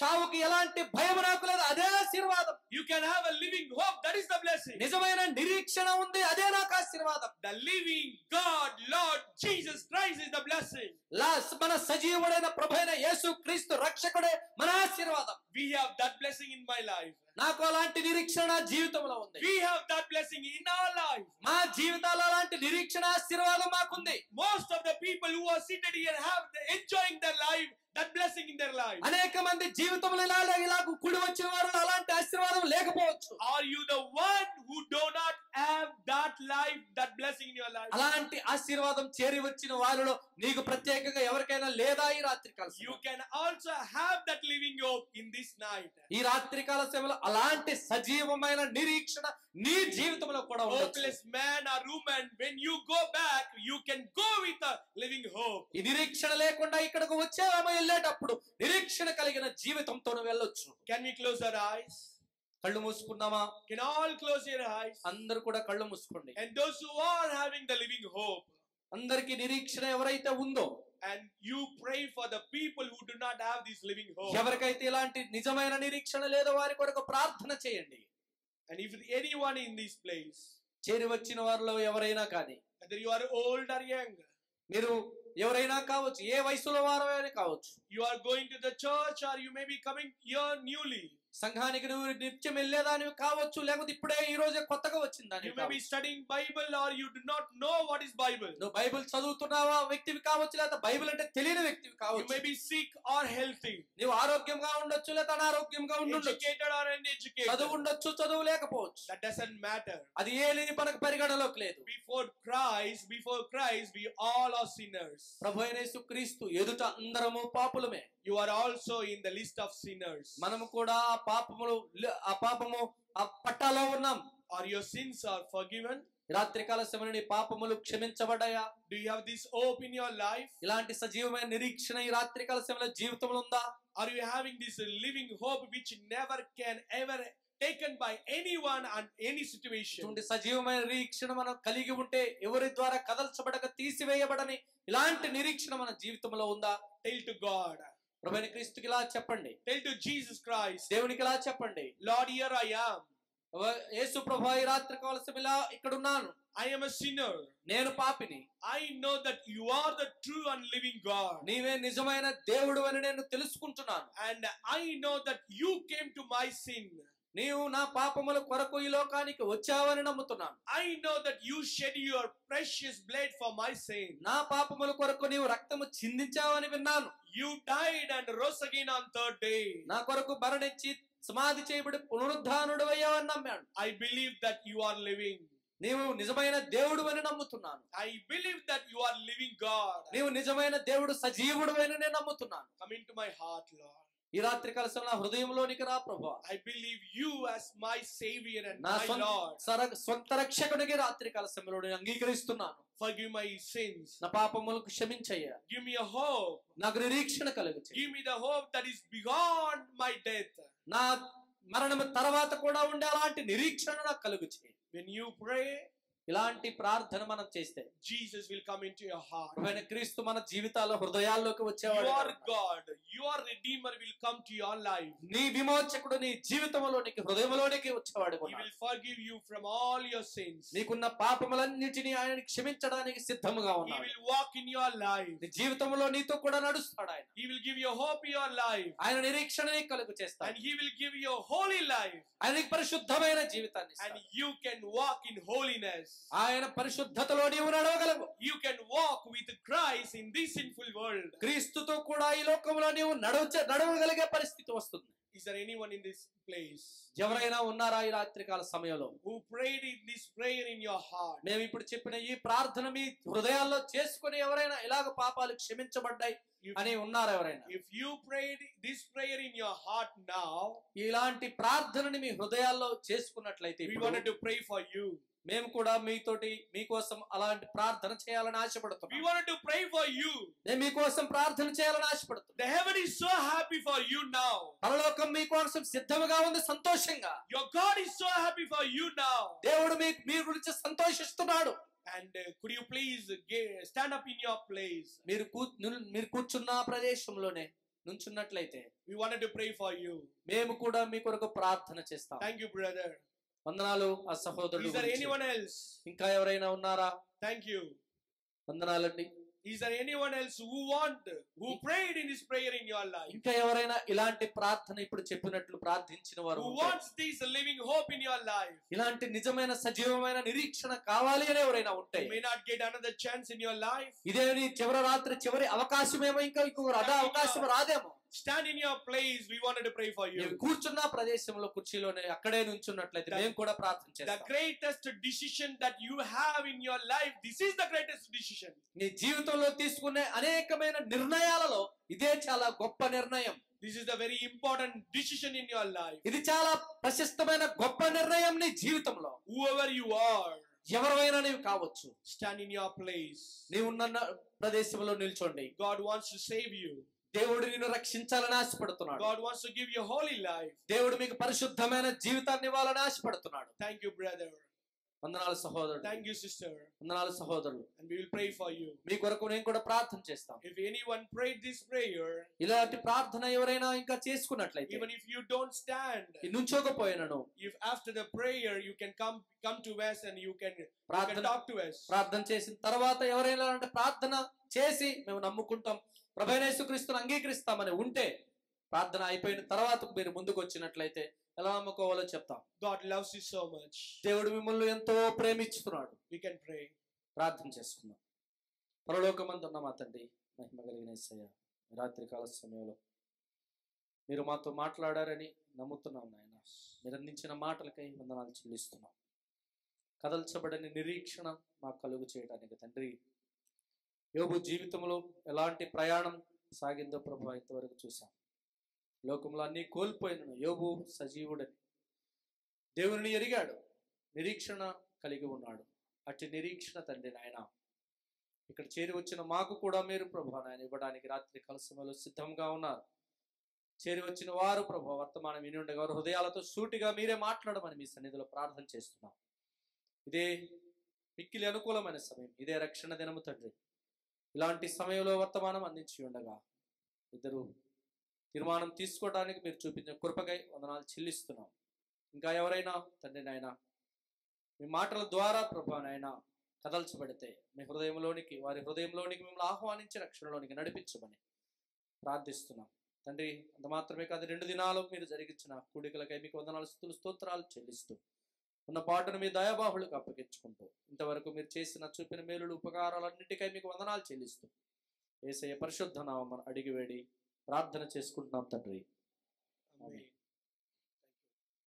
చావుకి ఎలాంటి భయం నాకు లేదు, అదే ఆశీర్వాదం. You can have a living hope. That is the blessing. నిజమైన నిరీక్షణ ఉంది, అదే నాకు ఆశీర్వాదం. The living God, Lord Jesus Christ is the blessing. మన సజీవుడైన ప్రభువైన యేసు క్రీస్తు రక్షకుడే మన ఆశీర్వాదం. We have that blessing in my life. నాకు అలాంటి నిరీక్షణ జీవితంలో ఉంది. We have that blessing in our life. మా జీవితాల్లో అలాంటి నిరీక్షణ ఆశీర్వాదం మాకుంది. Most of the people who are seated here have enjoying their life, that blessing in their life. అనేక మంది జీవితంలో ఇలాగ కూడి వచ్చిన వారు అలాంటి ఆశీర్వాదం లేకపోవచ్చు. Are you the one who do not have that life, that blessing in your life? అలాంటి ఆశీర్వాదం చేరి వచ్చిన వారిలో నీకు ప్రత్యేకంగా ఎవరికైనా లేదా ఈ రాత్రి కాల You can also have that living hope in this night. ఈ రాత్రి కాల సమయంలో అలాంటి సజీవమైన నిరీక్షణ నీ జీవితంలో కూడా ఉండొచ్చు. Hopeless man or woman, when you go back, you can go with a living hope. ఈ నిరీక్షణ లేకుండా ఇక్కడకు వచ్చామో వెళ్ళేటప్పుడు నిరీక్షణ కలిగిన జీవితంతో వెళ్ళొచ్చు. Can we close our eyes? కళ్ళు మూసుకున్నామా? Can all close your eyes? అందరూ కూడా కళ్ళు మూసుకోండి. And those who are having the living hope, అందరికి నిరీక్షణ ఎవరైతే ఉందో, and you pray for the people who do not have this living hope. ఎవరికైతే ఇలాంటి నిజమైన నిరీక్షణ లేదో వారి కొరకు ప్రార్థన చేయండి. And if anyone in this place, చేరి వచ్చిన వారిలో ఎవరైనా కానీ, whether you are old or young, మీరు ఎవరైనా కావచ్చు, ఏ వయసులో వారైనా కావచ్చు, you are going to the church or you may be coming here newly, సంఘానికి నువ్వు నిత్యం వెళ్ళేదానివి కావచ్చు, లేకపోతే ఇప్పుడే ఈ రోజే కొత్తగా వచ్చిందాని. you may be studying Bible or you do not know what is Bible. నువ్వు బైబిల్ చదువుతున్నావా వ్యక్తివి కావచ్చు, లేదా బైబిల్ అంటే తెలియని వ్యక్తివి You కావచ్చు. may be sick or healthy, నువ్వు ఆరోగ్యంగా ఉండొచ్చు, లేదా అనారోగ్యంగా ఉండొచ్చు, educated or uneducated. చదువు ఉండొచ్చు, చదువు లేకపోవచ్చు. That doesn't matter. అది ఏలిని మనకు పరిగణలోకి లేదు. Before Christ, we all are sinners. ప్రభువైన యేసుక్రీస్తు ఎదుట అందరము పాపులమే. You are also in the list of sinners. మనము కూడా ఆ పాపము ఆ పట్టాలో ఉన్నాం. Are your sins are forgiven? రాత్రికాల సమయంలో నీ పాపములు క్షమించబడ్డాయా? Do you have this hope in your life? ఇలాంటి సజీవమైన నిరీక్షణ ఈ రాత్రికాల సమయంలో జీవితంలో ఉందా? Are you having this living hope which never can ever taken by anyone and any situation? ఇటువంటి సజీవమైన నిరీక్షణ మనం కలిగి ఉంటే ఎవరి ద్వారా కదల్చబడక తీసివేయబడని ఇలాంటి నిరీక్షణ మన జీవితంలో ఉందా? Tell to God. ప్రభువైన క్రీస్తుకి ఇలా చెప్పండి. Tell to Jesus Christ. దేవునికి ఇలా చెప్పండి. Lord, here I am. యేసు ప్రభువా, ఈ రాత్రికాల సమయంలో ఇక్కడ ఉన్నాను. I am a sinner. నేను పాపిని. I know that you are the true and living God. నీవే నిజమైన దేవుడు అని నేను తెలుసుకుంటున్నాను. And I know that you came to my sin. నీవు నా పాపముల కొరకు ఈ లోకానికి వచ్చావని నమ్ముతున్నాను. I know that you shed your precious blood for my sin. నా పాపముల కొరకు నీవు రక్తము చిందించావని విన్నాను. You died and rose again on third day. నా కొరకు మరణించి సమాధి చేయబడి పునరుద్ధానుడు అయ్యావని నమ్మాను. I believe that you are living. నీవు నిజమైన దేవుడు అని నమ్ముతున్నాను. I believe that you are living God. నీవు నిజమైన దేవుడు సజీవుడు అని నేను నమ్ముతున్నాను. Come into my heart, Lord. ఈ రాత్రి కాల సమయంలో హృదయంలోనికి రా ప్రభువా. I believe you as my Savior and నా my Lord. సొంత రక్షకుడిగా రాత్రి కాల సమయంలో నేను అంగీకరిస్తున్నాను. Forgive my sins. నా పాపములకు క్షమించయ్యా. Give me a hope. నాకు నిరీక్షణ కలుగు చేయి. Give me the hope that is beyond my death. నా మరణం తర్వాత కూడా ఉండే అలాంటి నిరీక్షణ నాకు కలుగు చేయి. When you pray, ఇలాంటి ప్రార్థన మనం చేస్తే Jesus will come into your heart. ప్రభువైన క్రీస్తు మన జీవితాల్లో హృదయాల్లోకి వచ్చేవాడు. Your God, your Redeemer will come to your life. నీ విమోచకుడు నీ జీవితంలోనికి హృదయంలోనికి వచ్చేవాడు. He will forgive you from all your sins. నీకున్న పాపములన్నిటిని ఆయన క్షమించడానికి సిద్ధముగా He ఉన్నాడు. will walk in your life. నీ జీవితంలో నీతో కూడా నడుస్తాడు ఆయన. He will give you hope in your life. ఆయన నిరీక్షణ నీకు కలుగు చేస్తాడు. And He will give you a holy life. ఆయన నీకు పరిశుద్ధమైన జీవితాన్ని And ఇస్తాడు. you can walk in holiness. ఆయన పరిశుద్ధతలో నీవు నడవగలవు. You can walk with Christ in this sinful world. క్రీస్తుతో కూడా ఈ లోకంలో నీవు నడవగలిగే పరిస్థితి వస్తుంది. Is there anyone in this place ఎవరైనా ఉన్నారా ఈ రాత్రికాల సమయంలో who prayed in this prayer in your heart? మేము ఇప్పుడు చెప్పిన ఈ ప్రార్థన మీ హృదయాల్లో చేసుకుని ఎవరైనా ఇలాగ పాపాలు క్షమించబడ్డాయి అని ఉన్నారా ఎవరైనా? If you prayed this prayer in your heart now, ఇలాంటి ప్రార్థనని మీ హృదయాల్లో చేసుకున్నట్లయితే we wanted to pray for you. మేము కూడా మీతోటి మీకోసం అలాంటి ప్రార్థన చేయాలని We ఆశపడుతున్నాం. wanted to pray for you. నేను మీకోసం ప్రార్థన చేయాలని ఆశపడుతున్నాను. The heaven is so happy for you now. పరలోకం మీకోసం సిద్ధంగా ఉంది సంతోషంగా. Your God is so happy for you now. దేవుడు మీ గురించి సంతోషిస్తున్నాడు. And could you please stand up in your place? మీరు కూర్చున్న ప్రదేశంలోనే నుంచున్నట్లయితే we wanted to pray for you. మేము కూడా మీ కొరకు ప్రార్థన చేస్తాం. Thank you, brother. వందనాలు ఆ సహోదరుడు. Is there anyone else? ఇంకా ఎవరైనా ఉన్నారా? Thank you. వందనాలండి. Is there anyone else who prayed in this prayer in your life? ఇంకా ఎవరైనా ఇలాంటి ప్రార్థన ఇప్పుడు చెప్పినట్లు ప్రార్థించిన వారు Who wants this living hope in your life? ఇలాంటి నిజమైన సజీవమైన నిరీక్షణ కావాలి అని ఎవరైనా ఉంటే, You may not get another chance in your life. ఇదే నీ చివరి రాత్రి చివరి అవకాశమేమో, ఇంకా అదే అవకాశం రాదేమో. Stand in your place. We wanted to pray for you. కూర్చున్న ప్రదేశంలో కుర్చీలోనే అక్కడే నుంచున్నట్లయితే మేము కూడా ప్రార్థన చేస్తాం. The greatest decision that you have in your life, this is the greatest decision. నీ జీవితంలో తీసుకునే అనేకమైన నిర్ణయాలలో ఇదే చాలా గొప్ప నిర్ణయం. This is the very important decision in your life. ఇది చాలా ప్రశస్తమైన గొప్ప నిర్ణయం నీ జీవితంలో. Whoever you are, ఎవరైనా నీవు కావచ్చు, stand in your place. నీవున్న ప్రదేశంలో నిల్చోండి. God wants to save you. దేవుడు నిన్ను రక్షించాలని ఆశపడుతున్నాడు. God wants to give you holy life. దేవుడు మీకు పరిశుద్ధమైన జీవితాన్ని ఇవ్వాలని ఆశపడుతున్నాడు. Thank you, brother. వందనాలు సహోదరుడు. Thank you, sister. వందనాలు సహోదరులు. And we will pray for you. మీ కొరకు నేను కూడా ప్రార్థన చేస్తాం. If anyone prayed this prayer, ఇలాంటి ప్రార్థన ఎవరైనా ఇంకా చేసుకున్నట్లయితే, even if you don't stand, నుంచోకపోయినను, if after the prayer you can come to us and you can talk to us. ప్రార్థన చేసిన తర్వాత ఎవరైనా ప్రార్థన చేసి మేము నమ్ముకుంటాం, ప్రభువైన యేసుక్రీస్తును అంగీకరిస్తామని ఉంటే, ప్రార్థన అయిపోయిన తర్వాత మీరు ముందుకు వచ్చినట్లయితే ఎలా నమ్ముకోవాలో చెప్తాం. God loves you so much. దేవుడు మిమ్మల్ని ఎంతో ప్రేమిస్తున్నాడు. We can pray. ప్రార్థన చేసుకుందాం. పరలోకమందున్న మా తండ్రి, మహిమ కలిగిన యేసయ్య, రాత్రికాల సమయంలో మీరు మాతో మాట్లాడారని నమ్ముతున్నాం నాయన. మీరు అందించిన మాటలకై వందనాలు చెల్లిస్తున్నాం. కదల్చబడని నిరీక్షణ మాకు కలుగు చేయడానికి తండ్రి, యోబు జీవితంలో ఎలాంటి ప్రయాణం సాగిందో ప్రభు ఇంతవరకు చూశాం. లోకంలో అన్నీ కోల్పోయిన యోబు సజీవుడని దేవుని ఎరిగాడు, నిరీక్షణ కలిగి ఉన్నాడు. అట్టి నిరీక్షణ తండ్రి నాయన ఇక్కడ చేరి వచ్చిన మాకు కూడా మీరు ప్రభు నాయన ఇవ్వడానికి రాత్రి కాల సమయంలో సిద్ధంగా ఉన్నారు. చేరి వచ్చిన వారు ప్రభు వర్తమానం విని ఉండగా వారు హృదయాలతో సూటిగా మీరే మాట్లాడమని మీ సన్నిధిలో ప్రార్థన చేస్తున్నాం. ఇదే మిక్కిలి అనుకూలమైన సమయం, ఇదే రక్షణ దినము తండ్రి. ఇలాంటి సమయంలో వర్తమానం అందించి ఉండగా ఇద్దరు తీర్మానం తీసుకోవడానికి మీరు చూపించిన కృపకై వందనాలు చెల్లిస్తున్నాం. ఇంకా ఎవరైనా తండ్రి నాయన మీ మాటల ద్వారా ప్రభు నాయన కదల్చబడితే మీ హృదయంలోనికి, వారి హృదయంలోనికి మిమ్మల్ని ఆహ్వానించి రక్షణలోనికి నడిపించమని ప్రార్థిస్తున్నాం తండ్రి. అంత మాత్రమే కాదు, 2 దినాలు మీరు జరిగించిన కూడికలకై మీకు వందనాలు స్తుతులు స్తోత్రాలు చెల్లిస్తూ ఉన్న పాటను మీ దయాబాహులకు అప్పగించుకుంటూ ఇంతవరకు మీరు చేసిన చూపిన మేలులు ఉపకారాలన్నిటికై మీకు వందనాలు చెల్లిస్తూ యేసయ్య పరిశుద్ధ నామమున అడిగి వేడి ప్రార్థన చేసుకుంటున్నాం తండ్రి. Amen.